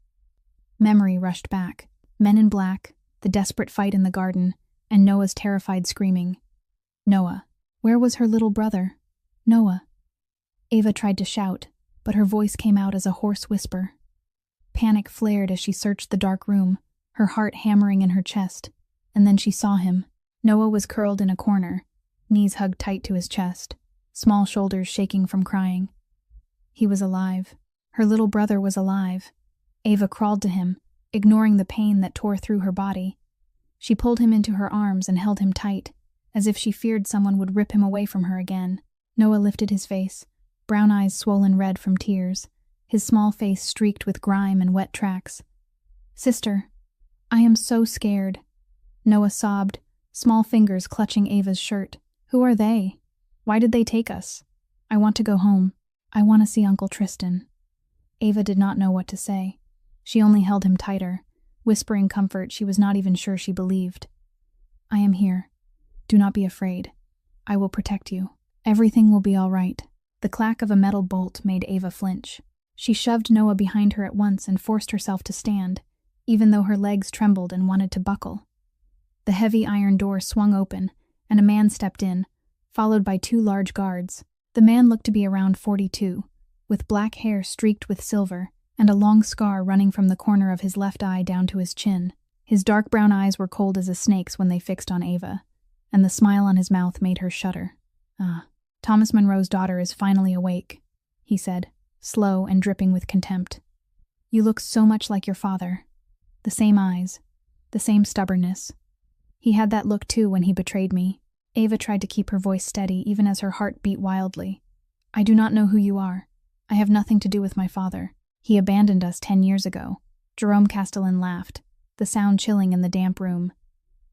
Memory rushed back. Men in black, the desperate fight in the garden, and Noah's terrified screaming. Noah. Where was her little brother? Noah. Ava tried to shout, but her voice came out as a hoarse whisper. Panic flared as she searched the dark room, her heart hammering in her chest, and then she saw him. Noah was curled in a corner, knees hugged tight to his chest, small shoulders shaking from crying. He was alive. Her little brother was alive. Ava crawled to him, ignoring the pain that tore through her body. She pulled him into her arms and held him tight, as if she feared someone would rip him away from her again. Noah lifted his face, brown eyes swollen red from tears, his small face streaked with grime and wet tracks. Sister, I am so scared. Noah sobbed, small fingers clutching Ava's shirt. Who are they? Why did they take us? I want to go home. I want to see Uncle Tristan. Ava did not know what to say. She only held him tighter, whispering comfort she was not even sure she believed. I am here. Do not be afraid. I will protect you. Everything will be all right. The clack of a metal bolt made Ava flinch. She shoved Noah behind her at once and forced herself to stand, even though her legs trembled and wanted to buckle. The heavy iron door swung open, and a man stepped in, followed by 2 large guards. The man looked to be around 42, with black hair streaked with silver, and a long scar running from the corner of his left eye down to his chin. His dark brown eyes were cold as a snake's when they fixed on Ava, and the smile on his mouth made her shudder. Thomas Monroe's daughter is finally awake, he said, slow and dripping with contempt. You look so much like your father. The same eyes, the same stubbornness. He had that look too when he betrayed me. Ava tried to keep her voice steady even as her heart beat wildly. I do not know who you are. I have nothing to do with my father. He abandoned us 10 years ago. Jerome Castellan laughed, the sound chilling in the damp room.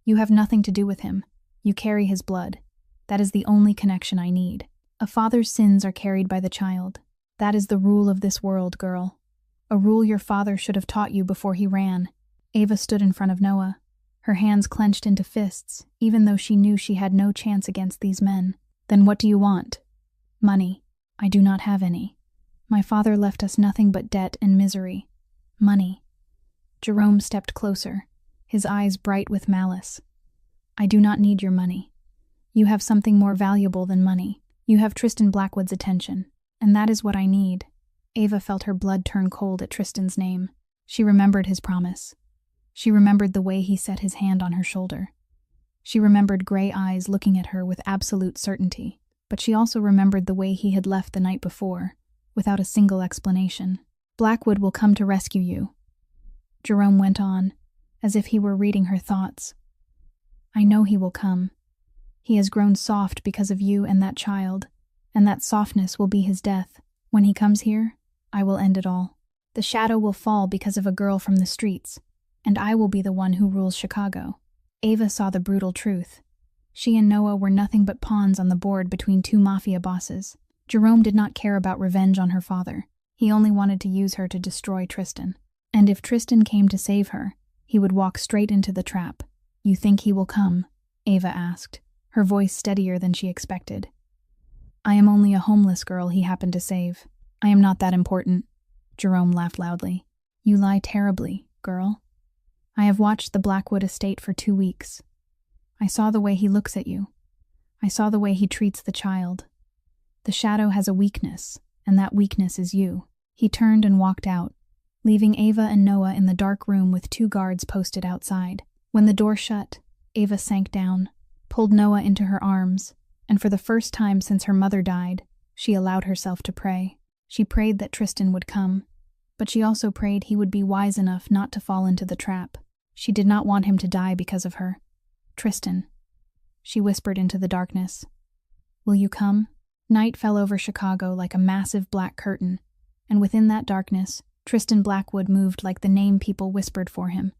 You have nothing to do with him. You carry his blood. That is the only connection I need. A father's sins are carried by the child. That is the rule of this world, girl. A rule your father should have taught you before he ran. Ava stood in front of Noah, her hands clenched into fists, even though she knew she had no chance against these men. Then what do you want? Money. I do not have any. My father left us nothing but debt and misery. Money. Jerome stepped closer, his eyes bright with malice. I do not need your money. You have something more valuable than money. You have Tristan Blackwood's attention, and that is what I need. Ava felt her blood turn cold at Tristan's name. She remembered his promise. She remembered the way he set his hand on her shoulder. She remembered gray eyes looking at her with absolute certainty, but she also remembered the way he had left the night before, without a single explanation. Blackwood will come to rescue you. Jerome went on, as if he were reading her thoughts. I know he will come. He has grown soft because of you and that child, and that softness will be his death. When he comes here, I will end it all. The shadow will fall because of a girl from the streets, and I will be the one who rules Chicago. Ava saw the brutal truth. She and Noah were nothing but pawns on the board between 2 mafia bosses. Jerome did not care about revenge on her father. He only wanted to use her to destroy Tristan. And if Tristan came to save her, he would walk straight into the trap. You think he will come? Ava asked, her voice steadier than she expected. I am only a homeless girl he happened to save. I am not that important. Jerome laughed loudly. You lie terribly, girl. I have watched the Blackwood estate for 2 weeks. I saw the way he looks at you. I saw the way he treats the child. The shadow has a weakness, and that weakness is you. He turned and walked out, leaving Ava and Noah in the dark room with 2 guards posted outside. When the door shut, Ava sank down, pulled Noah into her arms, and for the first time since her mother died, she allowed herself to pray. She prayed that Tristan would come, but she also prayed he would be wise enough not to fall into the trap. She did not want him to die because of her. "Tristan," she whispered into the darkness. "Will you come?" Night fell over Chicago like a massive black curtain, and within that darkness, Tristan Blackwood moved like the name people whispered for him.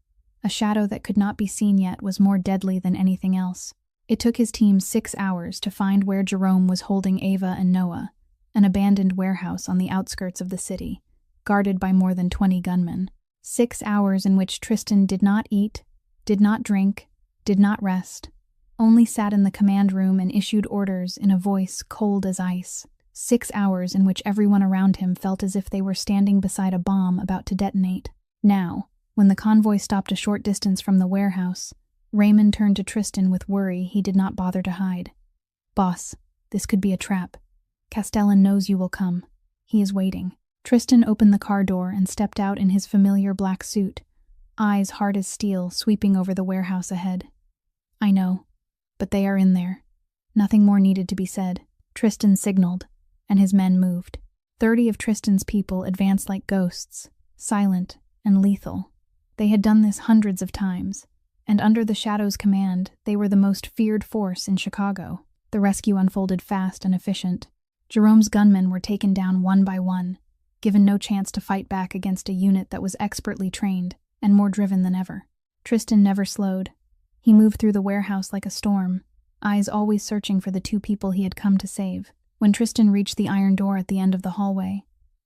A shadow that could not be seen yet was more deadly than anything else. It took his team 6 hours to find where Jerome was holding Ava and Noah, an abandoned warehouse on the outskirts of the city, guarded by more than 20 gunmen. 6 hours in which Tristan did not eat, did not drink, did not rest, only sat in the command room and issued orders in a voice cold as ice. 6 hours in which everyone around him felt as if they were standing beside a bomb about to detonate. Now, when the convoy stopped a short distance from the warehouse, Raymond turned to Tristan with worry he did not bother to hide. "Boss, this could be a trap. Castellan knows you will come. He is waiting." Tristan opened the car door and stepped out in his familiar black suit, eyes hard as steel sweeping over the warehouse ahead. "I know, but they are in there." Nothing more needed to be said. Tristan signaled, and his men moved. 30 of Tristan's people advanced like ghosts, silent and lethal. They had done this hundreds of times, and under the Shadow's command, they were the most feared force in Chicago. The rescue unfolded fast and efficient. Jerome's gunmen were taken down one by one, given no chance to fight back against a unit that was expertly trained and more driven than ever. Tristan never slowed. He moved through the warehouse like a storm, eyes always searching for the 2 people he had come to save. When Tristan reached the iron door at the end of the hallway,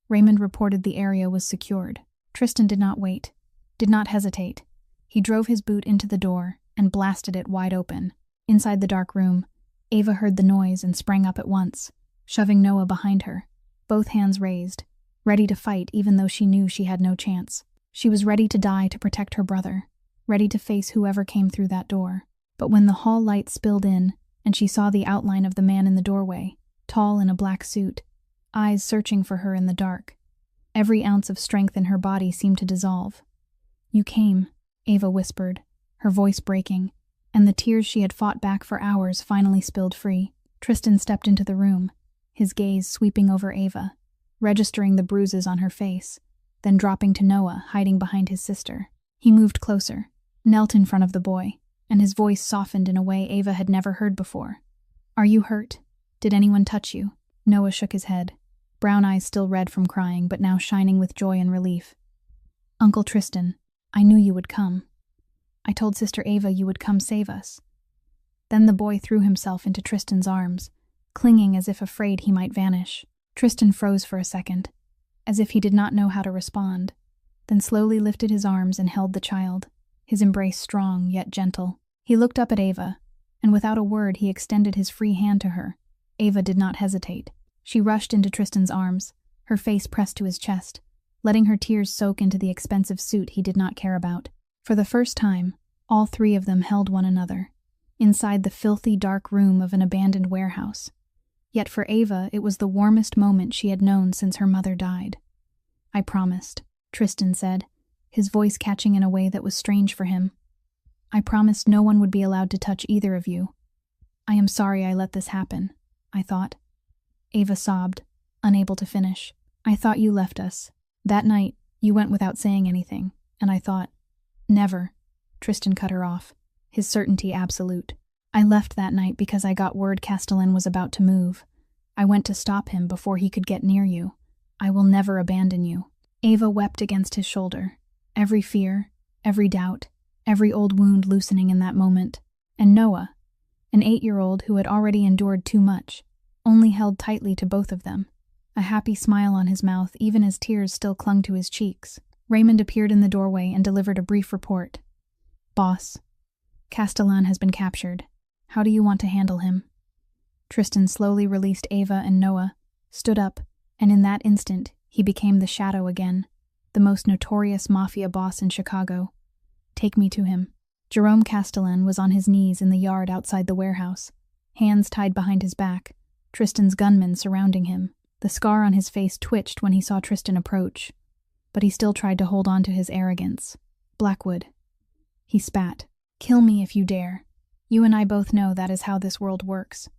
Raymond reported the area was secured. Tristan did not wait, did not hesitate. He drove his boot into the door and blasted it wide open. Inside the dark room, Ava heard the noise and sprang up at once, shoving Noah behind her, both hands raised, ready to fight even though she knew she had no chance. She was ready to die to protect her brother, ready to face whoever came through that door. But when the hall light spilled in and she saw the outline of the man in the doorway, tall in a black suit, eyes searching for her in the dark, every ounce of strength in her body seemed to dissolve. "You came," Ava whispered, her voice breaking, and the tears she had fought back for hours finally spilled free. Tristan stepped into the room, his gaze sweeping over Ava, registering the bruises on her face, then dropping to Noah, hiding behind his sister. He moved closer, knelt in front of the boy, and his voice softened in a way Ava had never heard before. "Are you hurt? Did anyone touch you?" Noah shook his head, brown eyes still red from crying but now shining with joy and relief. "Uncle Tristan, I knew you would come. I told Sister Ava you would come save us." Then the boy threw himself into Tristan's arms, clinging as if afraid he might vanish. Tristan froze for a second, as if he did not know how to respond, then slowly lifted his arms and held the child, his embrace strong yet gentle. He looked up at Ava, and without a word he extended his free hand to her. Ava did not hesitate. She rushed into Tristan's arms, her face pressed to his chest, letting her tears soak into the expensive suit he did not care about. For the first time, all 3 of them held one another, inside the filthy dark room of an abandoned warehouse. Yet for Ava, it was the warmest moment she had known since her mother died. "I promised," Tristan said, his voice catching in a way that was strange for him. "I promised no one would be allowed to touch either of you. I am sorry I let this happen, I thought." Ava sobbed, unable to finish. "I thought you left us. That night, you went without saying anything, and I thought—" "Never," Tristan cut her off, his certainty absolute. "I left that night because I got word Castellan was about to move. I went to stop him before he could get near you. I will never abandon you." Ava wept against his shoulder, every fear, every doubt, every old wound loosening in that moment. And Noah, an 8-year-old who had already endured too much, only held tightly to both of them, a happy smile on his mouth even as tears still clung to his cheeks. Raymond appeared in the doorway and delivered a brief report. "Boss, Castellan has been captured. How do you want to handle him?" Tristan slowly released Ava and Noah, stood up, and in that instant, he became the Shadow again, the most notorious mafia boss in Chicago. "Take me to him." Jerome Castellan was on his knees in the yard outside the warehouse, hands tied behind his back, Tristan's gunmen surrounding him. The scar on his face twitched when he saw Tristan approach. but he still tried to hold on to his arrogance. "Blackwood," he spat. "Kill me if you dare. You and I both know that is how this world works."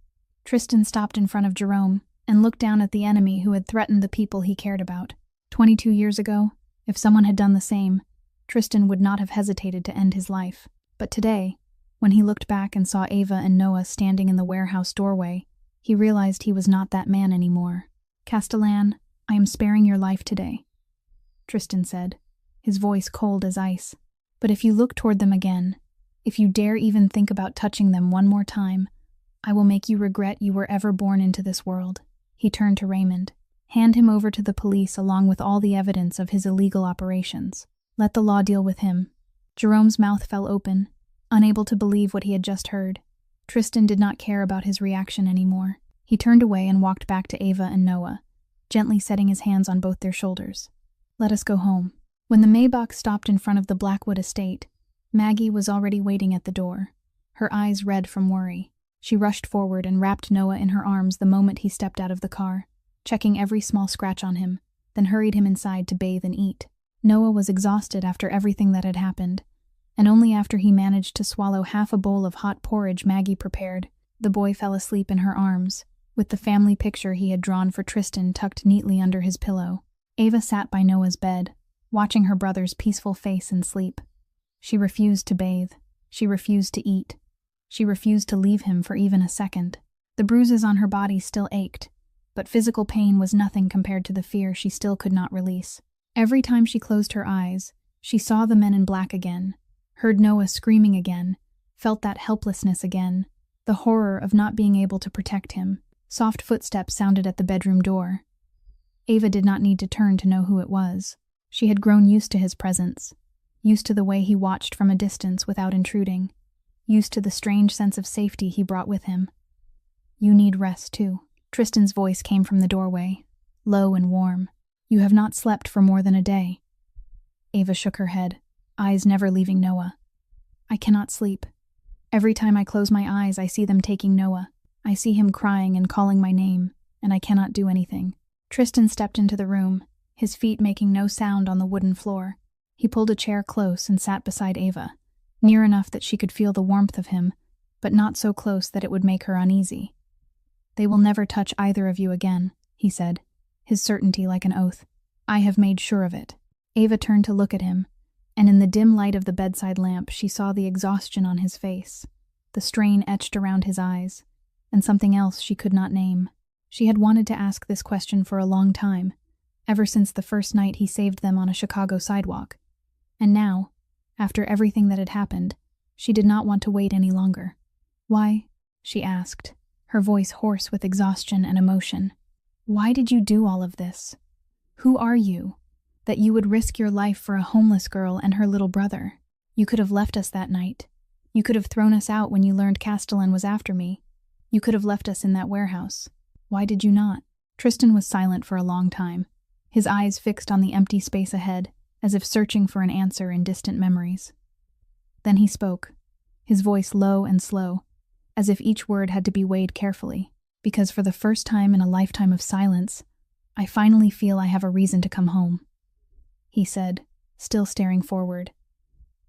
Tristan stopped in front of Jerome and looked down at the enemy who had threatened the people he cared about. 22 years ago, if someone had done the same, Tristan would not have hesitated to end his life. But today, when he looked back and saw Ava and Noah standing in the warehouse doorway, he realized he was not that man anymore. "Castellan, I am sparing your life today," Tristan said, his voice cold as ice. "But if you look toward them again, if you dare even think about touching them one more time, I will make you regret you were ever born into this world." He turned to Raymond. "Hand him over to the police along with all the evidence of his illegal operations. Let the law deal with him." Jerome's mouth fell open, unable to believe what he had just heard. Tristan did not care about his reaction anymore. He turned away and walked back to Ava and Noah, gently setting his hands on both their shoulders. "Let us go home." When the Maybach stopped in front of the Blackwood estate, Maggie was already waiting at the door, her eyes red from worry. She rushed forward and wrapped Noah in her arms the moment he stepped out of the car, checking every small scratch on him, then hurried him inside to bathe and eat. Noah was exhausted after everything that had happened, and only after he managed to swallow half a bowl of hot porridge Maggie prepared, the boy fell asleep in her arms, with the family picture he had drawn for Tristan tucked neatly under his pillow. Ava sat by Noah's bed, watching her brother's peaceful face in sleep. She refused to bathe. She refused to eat. She refused to leave him for even a second. The bruises on her body still ached, but physical pain was nothing compared to the fear she still could not release. Every time she closed her eyes, she saw the men in black again, heard Noah screaming again, felt that helplessness again, the horror of not being able to protect him. Soft footsteps sounded at the bedroom door. Ava did not need to turn to know who it was. She had grown used to his presence, used to the way he watched from a distance without intruding, used to the strange sense of safety he brought with him. "You need rest, too." Tristan's voice came from the doorway, low and warm. "You have not slept for more than a day." Ava shook her head, eyes never leaving Noah. "I cannot sleep. Every time I close my eyes, I see them taking Noah. I see him crying and calling my name, and I cannot do anything." Tristan stepped into the room, his feet making no sound on the wooden floor. He pulled a chair close and sat beside Ava, near enough that she could feel the warmth of him, but not so close that it would make her uneasy. "They will never touch either of you again," he said, his certainty like an oath. "I have made sure of it." Ava turned to look at him, and in the dim light of the bedside lamp she saw the exhaustion on his face, the strain etched around his eyes, and something else she could not name. She had wanted to ask this question for a long time, ever since the first night he saved them on a Chicago sidewalk. And now, after everything that had happened, she did not want to wait any longer. "Why?" she asked, her voice hoarse with exhaustion and emotion. "Why did you do all of this? Who are you, that you would risk your life for a homeless girl and her little brother? You could have left us that night. You could have thrown us out when you learned Castellan was after me. You could have left us in that warehouse. Why did you not?" Tristan was silent for a long time, his eyes fixed on the empty space ahead, as if searching for an answer in distant memories. Then he spoke, his voice low and slow, as if each word had to be weighed carefully. "Because for the first time in a lifetime of silence, I finally feel I have a reason to come home," he said, still staring forward.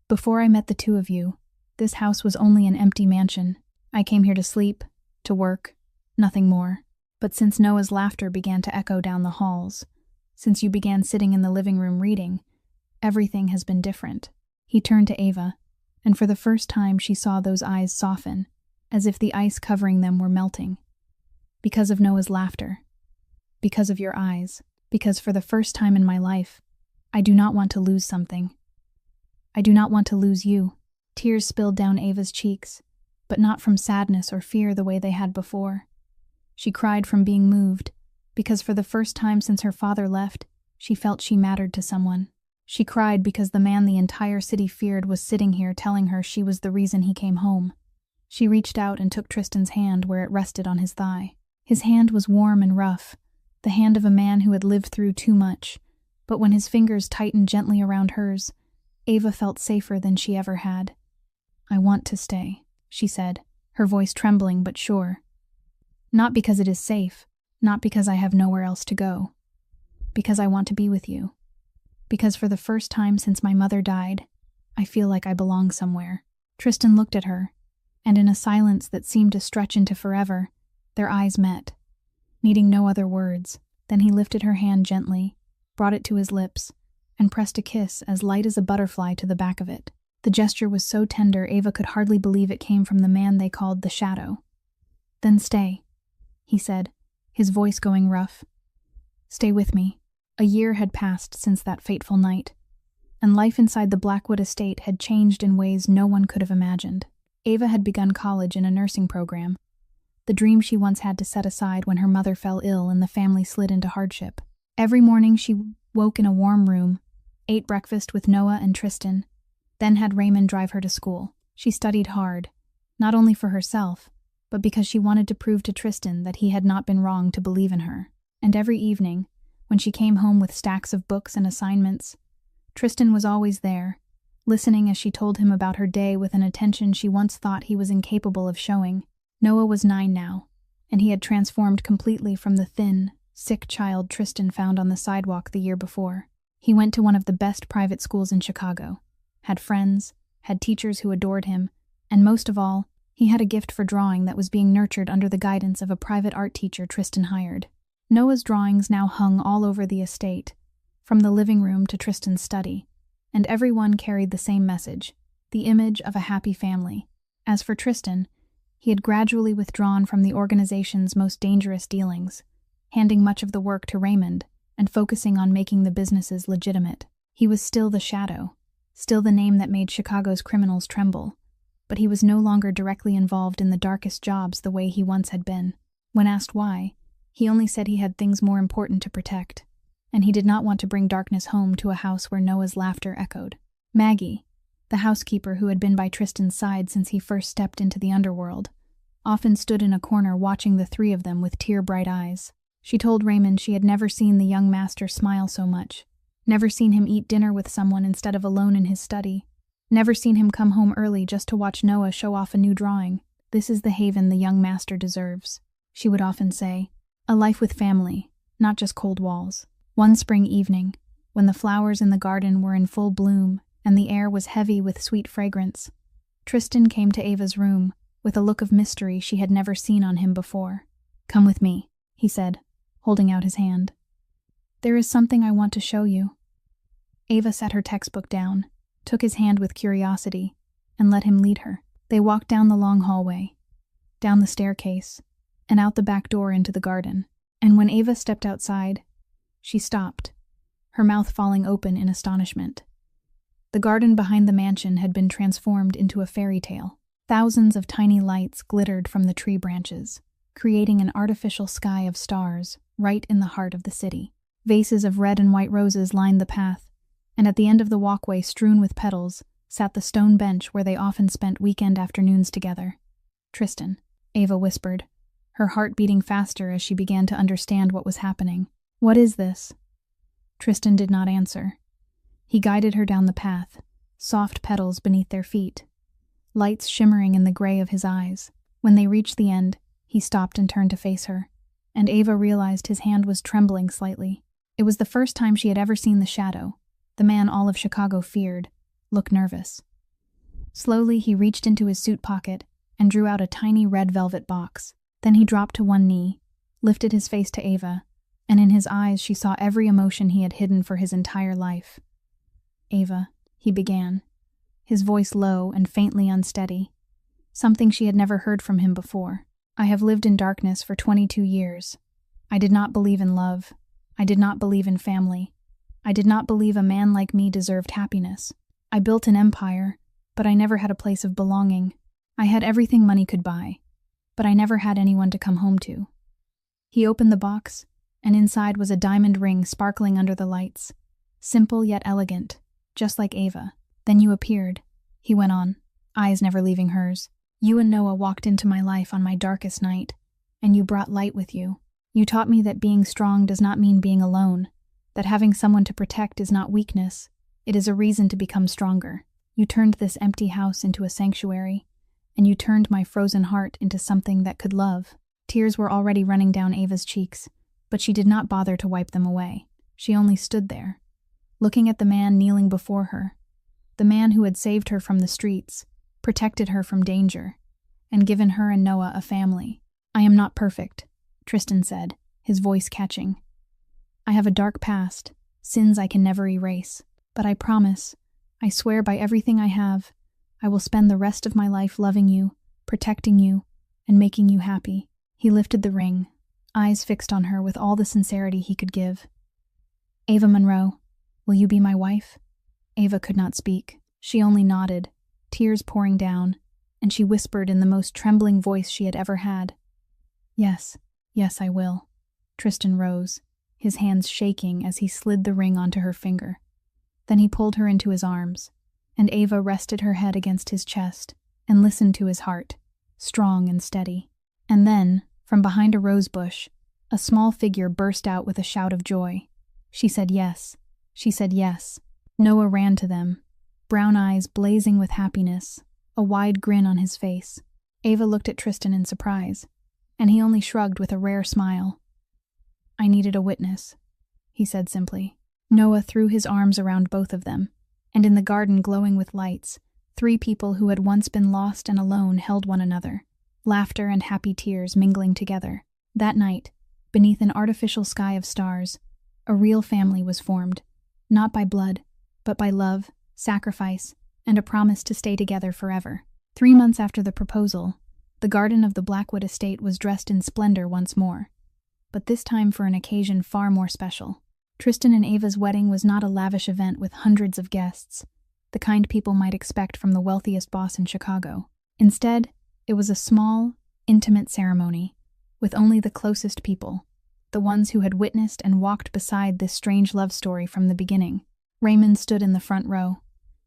"Before I met the two of you, this house was only an empty mansion. I came here to sleep, to work, nothing more. But since Noah's laughter began to echo down the halls, since you began sitting in the living room reading, everything has been different." He turned to Ava, and for the first time she saw those eyes soften, as if the ice covering them were melting. "Because of Noah's laughter. Because of your eyes. Because for the first time in my life, I do not want to lose something. I do not want to lose you." Tears spilled down Ava's cheeks, but not from sadness or fear the way they had before. She cried from being moved, because for the first time since her father left, she felt she mattered to someone. She cried because the man the entire city feared was sitting here telling her she was the reason he came home. She reached out and took Tristan's hand where it rested on his thigh. His hand was warm and rough, the hand of a man who had lived through too much, but when his fingers tightened gently around hers, Ava felt safer than she ever had. "I want to stay," she said, her voice trembling but sure. "Not because it is safe, not because I have nowhere else to go. Because I want to be with you." Because for the first time since my mother died, I feel like I belong somewhere." Tristan looked at her, and in a silence that seemed to stretch into forever, their eyes met, needing no other words. Then he lifted her hand gently, brought it to his lips, and pressed a kiss as light as a butterfly to the back of it. The gesture was so tender Ava could hardly believe it came from the man they called the Shadow. "Then stay," he said, his voice going rough. "Stay with me." A year had passed since that fateful night, and life inside the Blackwood estate had changed in ways no one could have imagined. Ava had begun college in a nursing program, the dream she once had to set aside when her mother fell ill and the family slid into hardship. Every morning she woke in a warm room, ate breakfast with Noah and Tristan, then had Raymond drive her to school. She studied hard, not only for herself, but because she wanted to prove to Tristan that he had not been wrong to believe in her. And every evening, when she came home with stacks of books and assignments, Tristan was always there, listening as she told him about her day with an attention she once thought he was incapable of showing. Noah was 9 now, and he had transformed completely from the thin, sick child Tristan found on the sidewalk the year before. He went to one of the best private schools in Chicago, had friends, had teachers who adored him, and most of all, he had a gift for drawing that was being nurtured under the guidance of a private art teacher Tristan hired. Noah's drawings now hung all over the estate, from the living room to Tristan's study, and everyone carried the same message, the image of a happy family. As for Tristan, he had gradually withdrawn from the organization's most dangerous dealings, handing much of the work to Raymond and focusing on making the businesses legitimate. He was still the Shadow, still the name that made Chicago's criminals tremble, but he was no longer directly involved in the darkest jobs the way he once had been. When asked why, he only said he had things more important to protect, and he did not want to bring darkness home to a house where Noah's laughter echoed. Maggie, the housekeeper who had been by Tristan's side since he first stepped into the underworld, often stood in a corner watching the three of them with tear-bright eyes. She told Raymond she had never seen the young master smile so much, never seen him eat dinner with someone instead of alone in his study, never seen him come home early just to watch Noah show off a new drawing. "This is the haven the young master deserves," she would often say. "A life with family, not just cold walls." One spring evening, when the flowers in the garden were in full bloom and the air was heavy with sweet fragrance, Tristan came to Ava's room with a look of mystery she had never seen on him before. "Come with me," he said, holding out his hand. "There is something I want to show you." Ava set her textbook down, took his hand with curiosity, and let him lead her. They walked down the long hallway, down the staircase, and out the back door into the garden. And when Ava stepped outside, she stopped, her mouth falling open in astonishment. The garden behind the mansion had been transformed into a fairy tale. Thousands of tiny lights glittered from the tree branches, creating an artificial sky of stars right in the heart of the city. Vases of red and white roses lined the path, and at the end of the walkway strewn with petals sat the stone bench where they often spent weekend afternoons together. "Tristan," Ava whispered, her heart beating faster as she began to understand what was happening. "What is this?" Tristan did not answer. He guided her down the path, soft petals beneath their feet, lights shimmering in the gray of his eyes. When they reached the end, he stopped and turned to face her, and Ava realized his hand was trembling slightly. It was the first time she had ever seen the Shadow, the man all of Chicago feared, look nervous. Slowly he reached into his suit pocket and drew out a tiny red velvet box. Then he dropped to one knee, lifted his face to Ava, and in his eyes she saw every emotion he had hidden for his entire life. "Ava," he began, his voice low and faintly unsteady, something she had never heard from him before. "I have lived in darkness for 22 years. I did not believe in love. I did not believe in family. I did not believe a man like me deserved happiness. I built an empire, but I never had a place of belonging. I had everything money could buy, but I never had anyone to come home to." He opened the box, and inside was a diamond ring sparkling under the lights, simple yet elegant, just like Ava. "Then you appeared," he went on, eyes never leaving hers. "You and Noah walked into my life on my darkest night, and you brought light with you. You taught me that being strong does not mean being alone, that having someone to protect is not weakness, it is a reason to become stronger. You turned this empty house into a sanctuary, and you turned my frozen heart into something that could love." Tears were already running down Ava's cheeks, but she did not bother to wipe them away. She only stood there, looking at the man kneeling before her, the man who had saved her from the streets, protected her from danger, and given her and Noah a family. "I am not perfect," Tristan said, his voice catching. "I have a dark past, sins I can never erase, but I promise, I swear by everything I have, I will spend the rest of my life loving you, protecting you, and making you happy." He lifted the ring, eyes fixed on her with all the sincerity he could give. "Ava Monroe, will you be my wife?" Ava could not speak. She only nodded, tears pouring down, and she whispered in the most trembling voice she had ever had. "Yes, yes, I will." Tristan rose, his hands shaking as he slid the ring onto her finger. Then he pulled her into his arms, and Ava rested her head against his chest and listened to his heart, strong and steady. And then, from behind a rose bush, a small figure burst out with a shout of joy. She said yes. She said yes. Noah ran to them, brown eyes blazing with happiness, a wide grin on his face. Ava looked at Tristan in surprise, and he only shrugged with a rare smile. "I needed a witness," he said simply. Noah threw his arms around both of them, and in the garden glowing with lights, 3 people who had once been lost and alone held one another, laughter and happy tears mingling together. That night, beneath an artificial sky of stars, a real family was formed, not by blood, but by love, sacrifice, and a promise to stay together forever. 3 months after the proposal, the garden of the Blackwood estate was dressed in splendor once more, but this time for an occasion far more special. Tristan and Ava's wedding was not a lavish event with hundreds of guests, the kind people might expect from the wealthiest boss in Chicago. Instead, it was a small, intimate ceremony, with only the closest people, the ones who had witnessed and walked beside this strange love story from the beginning. Raymond stood in the front row,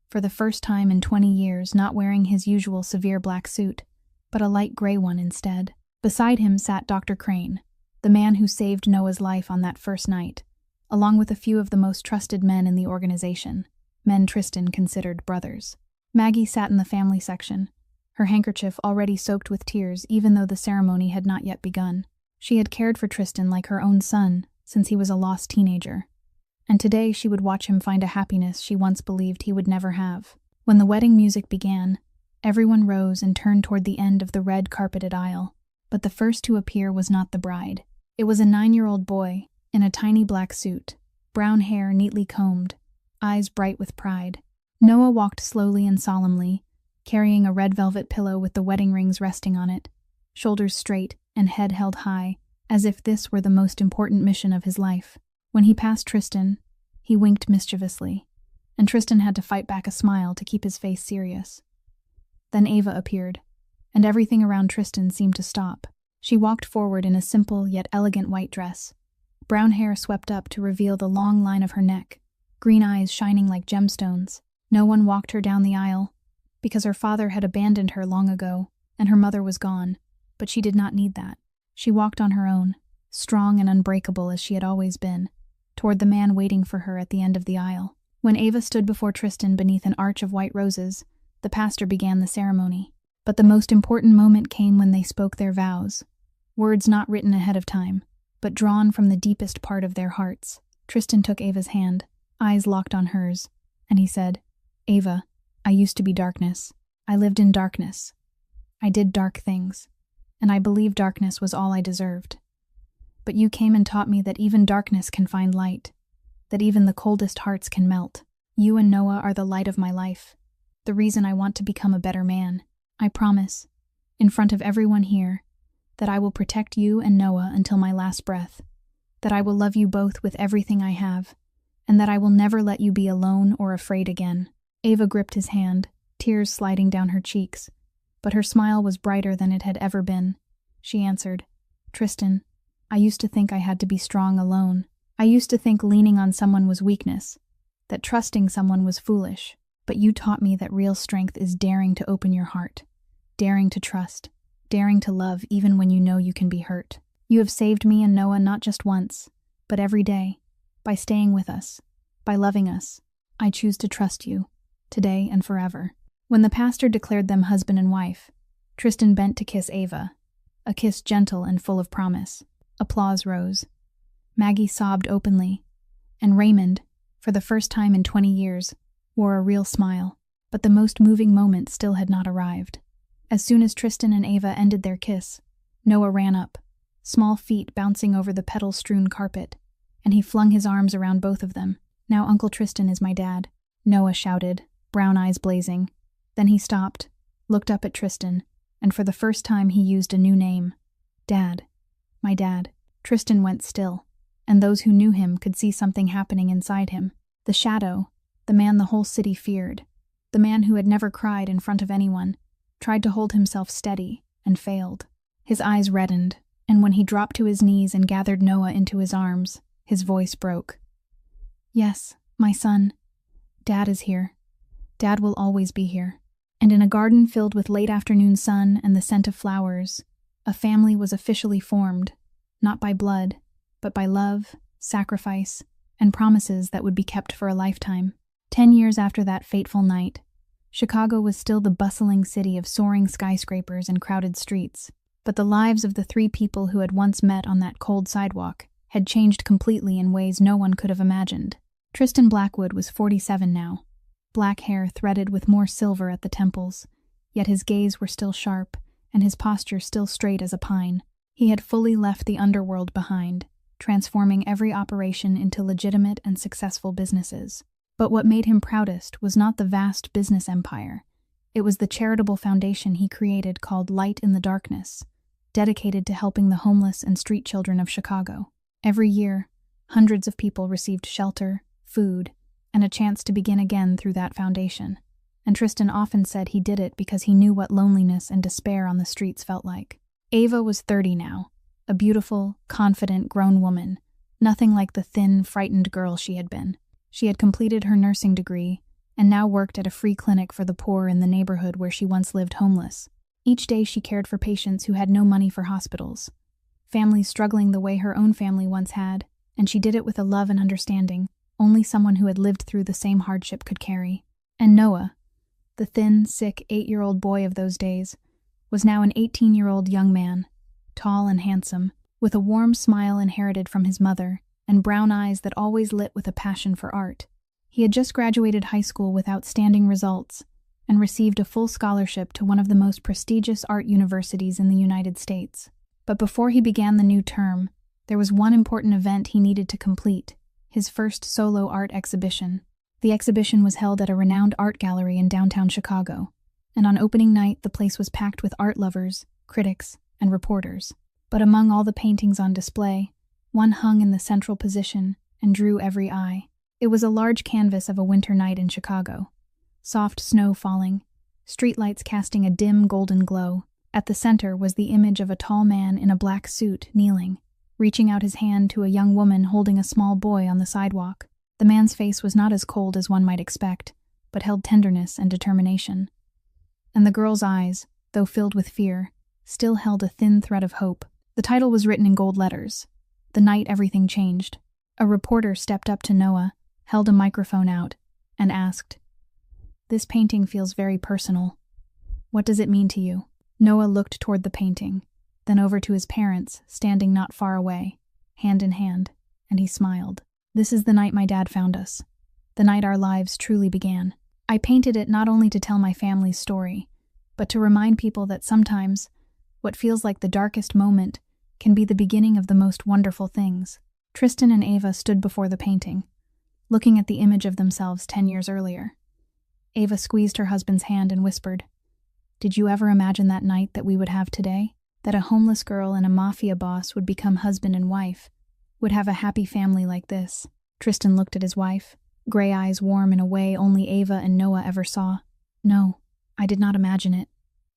for the first time in 20 years not wearing his usual severe black suit, but a light gray one instead. Beside him sat Dr. Crane, the man who saved Noah's life on that first night, along with a few of the most trusted men in the organization, men Tristan considered brothers. Maggie sat in the family section, her handkerchief already soaked with tears even though the ceremony had not yet begun. She had cared for Tristan like her own son since he was a lost teenager, and today she would watch him find a happiness she once believed he would never have. When the wedding music began, everyone rose and turned toward the end of the red carpeted aisle, but the first to appear was not the bride. It was a 9-year-old boy, in a tiny black suit, brown hair neatly combed, eyes bright with pride. Noah walked slowly and solemnly, carrying a red velvet pillow with the wedding rings resting on it, shoulders straight and head held high, as if this were the most important mission of his life. When he passed Tristan, he winked mischievously, and Tristan had to fight back a smile to keep his face serious. Then Ava appeared, and everything around Tristan seemed to stop. She walked forward in a simple yet elegant white dress, brown hair swept up to reveal the long line of her neck, green eyes shining like gemstones. No one walked her down the aisle, because her father had abandoned her long ago, and her mother was gone, but she did not need that. She walked on her own, strong and unbreakable as she had always been, toward the man waiting for her at the end of the aisle. When Ava stood before Tristan beneath an arch of white roses, the pastor began the ceremony. But the most important moment came when they spoke their vows, words not written ahead of time, but drawn from the deepest part of their hearts. Tristan took Ava's hand, eyes locked on hers, and he said, "Ava, I used to be darkness. I lived in darkness. I did dark things, and I believed darkness was all I deserved. But you came and taught me that even darkness can find light, that even the coldest hearts can melt. You and Noah are the light of my life, the reason I want to become a better man. I promise, in front of everyone here, that I will protect you and Noah until my last breath, that I will love you both with everything I have, and that I will never let you be alone or afraid again." Ava gripped his hand, tears sliding down her cheeks, but her smile was brighter than it had ever been. She answered, "Tristan, I used to think I had to be strong alone. I used to think leaning on someone was weakness, that trusting someone was foolish. But you taught me that real strength is daring to open your heart, daring to trust, daring to love even when you know you can be hurt. You have saved me and Noah not just once, but every day, by staying with us, by loving us. I choose to trust you, today and forever." When the pastor declared them husband and wife, Tristan bent to kiss Ava, a kiss gentle and full of promise. Applause rose. Maggie sobbed openly, and Raymond, for the first time in 20 years, wore a real smile, but the most moving moment still had not arrived. As soon as Tristan and Ava ended their kiss, Noah ran up, small feet bouncing over the petal-strewn carpet, and he flung his arms around both of them. "Now Uncle Tristan is my dad," Noah shouted, brown eyes blazing. Then he stopped, looked up at Tristan, and for the first time he used a new name. "Dad. My dad." Tristan went still, and those who knew him could see something happening inside him. The shadow, the man the whole city feared, the man who had never cried in front of anyone, tried to hold himself steady and failed. His eyes reddened, and when he dropped to his knees and gathered Noah into his arms, his voice broke. "Yes, my son. Dad is here. Dad will always be here." And in a garden filled with late afternoon sun and the scent of flowers, a family was officially formed, not by blood, but by love, sacrifice, and promises that would be kept for a lifetime. 10 years after that fateful night, Chicago was still the bustling city of soaring skyscrapers and crowded streets, but the lives of the three people who had once met on that cold sidewalk had changed completely in ways no one could have imagined. Tristan Blackwood was 47 now, black hair threaded with more silver at the temples, yet his gaze were still sharp, and his posture still straight as a pine. He had fully left the underworld behind, transforming every operation into legitimate and successful businesses. But what made him proudest was not the vast business empire. It was the charitable foundation he created called Light in the Darkness, dedicated to helping the homeless and street children of Chicago. Every year, hundreds of people received shelter, food, and a chance to begin again through that foundation. And Tristan often said he did it because he knew what loneliness and despair on the streets felt like. Ava was 30 now, a beautiful, confident, grown woman, nothing like the thin, frightened girl she had been. She had completed her nursing degree and now worked at a free clinic for the poor in the neighborhood where she once lived homeless. Each day she cared for patients who had no money for hospitals, families struggling the way her own family once had, and she did it with a love and understanding only someone who had lived through the same hardship could carry. And Noah, the thin, sick 8-year-old boy of those days, was now an 18-year-old young man, tall and handsome, with a warm smile inherited from his mother, and brown eyes that always lit with a passion for art. He had just graduated high school with outstanding results and received a full scholarship to one of the most prestigious art universities in the United States. But before he began the new term, there was one important event he needed to complete: his first solo art exhibition. The exhibition was held at a renowned art gallery in downtown Chicago, and on opening night the place was packed with art lovers, critics, and reporters. But among all the paintings on display, one hung in the central position and drew every eye. It was a large canvas of a winter night in Chicago. Soft snow falling, streetlights casting a dim golden glow. At the center was the image of a tall man in a black suit kneeling, reaching out his hand to a young woman holding a small boy on the sidewalk. The man's face was not as cold as one might expect, but held tenderness and determination. And the girl's eyes, though filled with fear, still held a thin thread of hope. The title was written in gold letters: "The Night Everything Changed." A reporter stepped up to Noah, held a microphone out, and asked, "This painting feels very personal. What does it mean to you?" Noah looked toward the painting, then over to his parents, standing not far away, hand in hand, and he smiled. "This is the night my dad found us, the night our lives truly began. I painted it not only to tell my family's story, but to remind people that sometimes what feels like the darkest moment can be the beginning of the most wonderful things." Tristan and Ava stood before the painting, looking at the image of themselves 10 years earlier. Ava squeezed her husband's hand and whispered, "Did you ever imagine that night that we would have today? That a homeless girl and a mafia boss would become husband and wife, would have a happy family like this?" Tristan looked at his wife, gray eyes warm in a way only Ava and Noah ever saw. "No, I did not imagine it.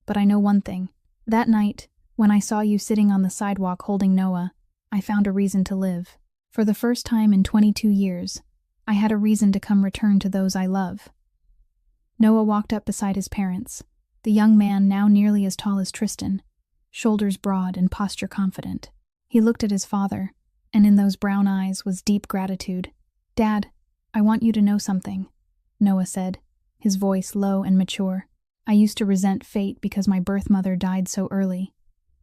But I know one thing. That night, when I saw you sitting on the sidewalk holding Noah, I found a reason to live. For the first time in 22 years, I had a reason to come return to those I love." Noah walked up beside his parents, the young man now nearly as tall as Tristan, shoulders broad and posture confident. He looked at his father, and in those brown eyes was deep gratitude. "Dad, I want you to know something," Noah said, his voice low and mature. "I used to resent fate because my birth mother died so early,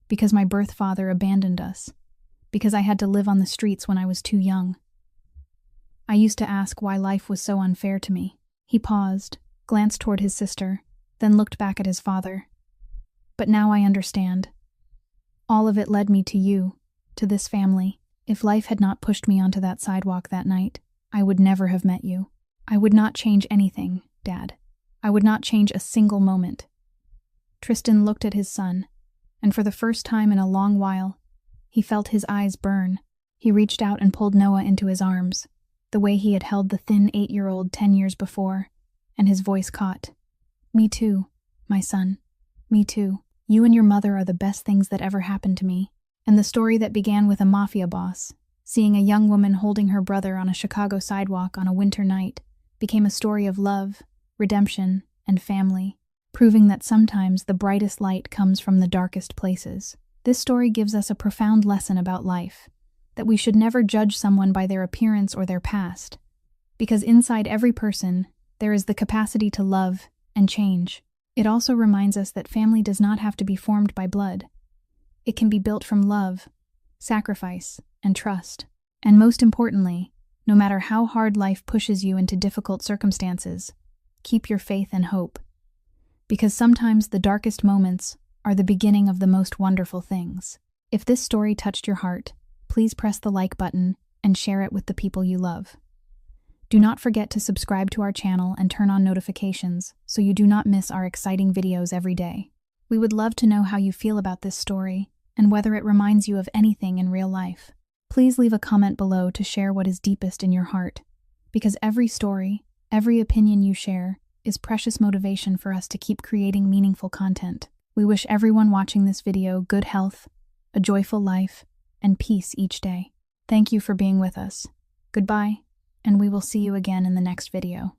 because my birth father abandoned us, because I had to live on the streets when I was too young. I used to ask why life was so unfair to me. He paused, glanced toward his sister, then looked back at his father. But now I understand. All of it led me to you, to this family. If life had not pushed me onto that sidewalk that night, I would never have met you. I would not change anything, Dad. I would not change a single moment. Tristan looked at his son, and for the first time in a long while, he felt his eyes burn. He reached out and pulled Noah into his arms, the way he had held the thin 8-year-old 10 years before, and his voice caught. Me too, my son. Me too. You and your mother are the best things that ever happened to me. And the story that began with a mafia boss, seeing a young woman holding her brother on a Chicago sidewalk on a winter night, became a story of love, redemption, and family, proving that sometimes the brightest light comes from the darkest places. This story gives us a profound lesson about life, that we should never judge someone by their appearance or their past, because inside every person, there is the capacity to love and change. It also reminds us that family does not have to be formed by blood. It can be built from love, sacrifice, and trust. And most importantly, no matter how hard life pushes you into difficult circumstances, keep your faith and hope. Because sometimes the darkest moments are the beginning of the most wonderful things. If this story touched your heart, please press the like button and share it with the people you love. Do not forget to subscribe to our channel and turn on notifications so you do not miss our exciting videos every day. We would love to know how you feel about this story and whether it reminds you of anything in real life. Please leave a comment below to share what is deepest in your heart, because every story, every opinion you share, is precious motivation for us to keep creating meaningful content. We wish everyone watching this video good health, a joyful life, and peace each day. Thank you for being with us. Goodbye, and we will see you again in the next video.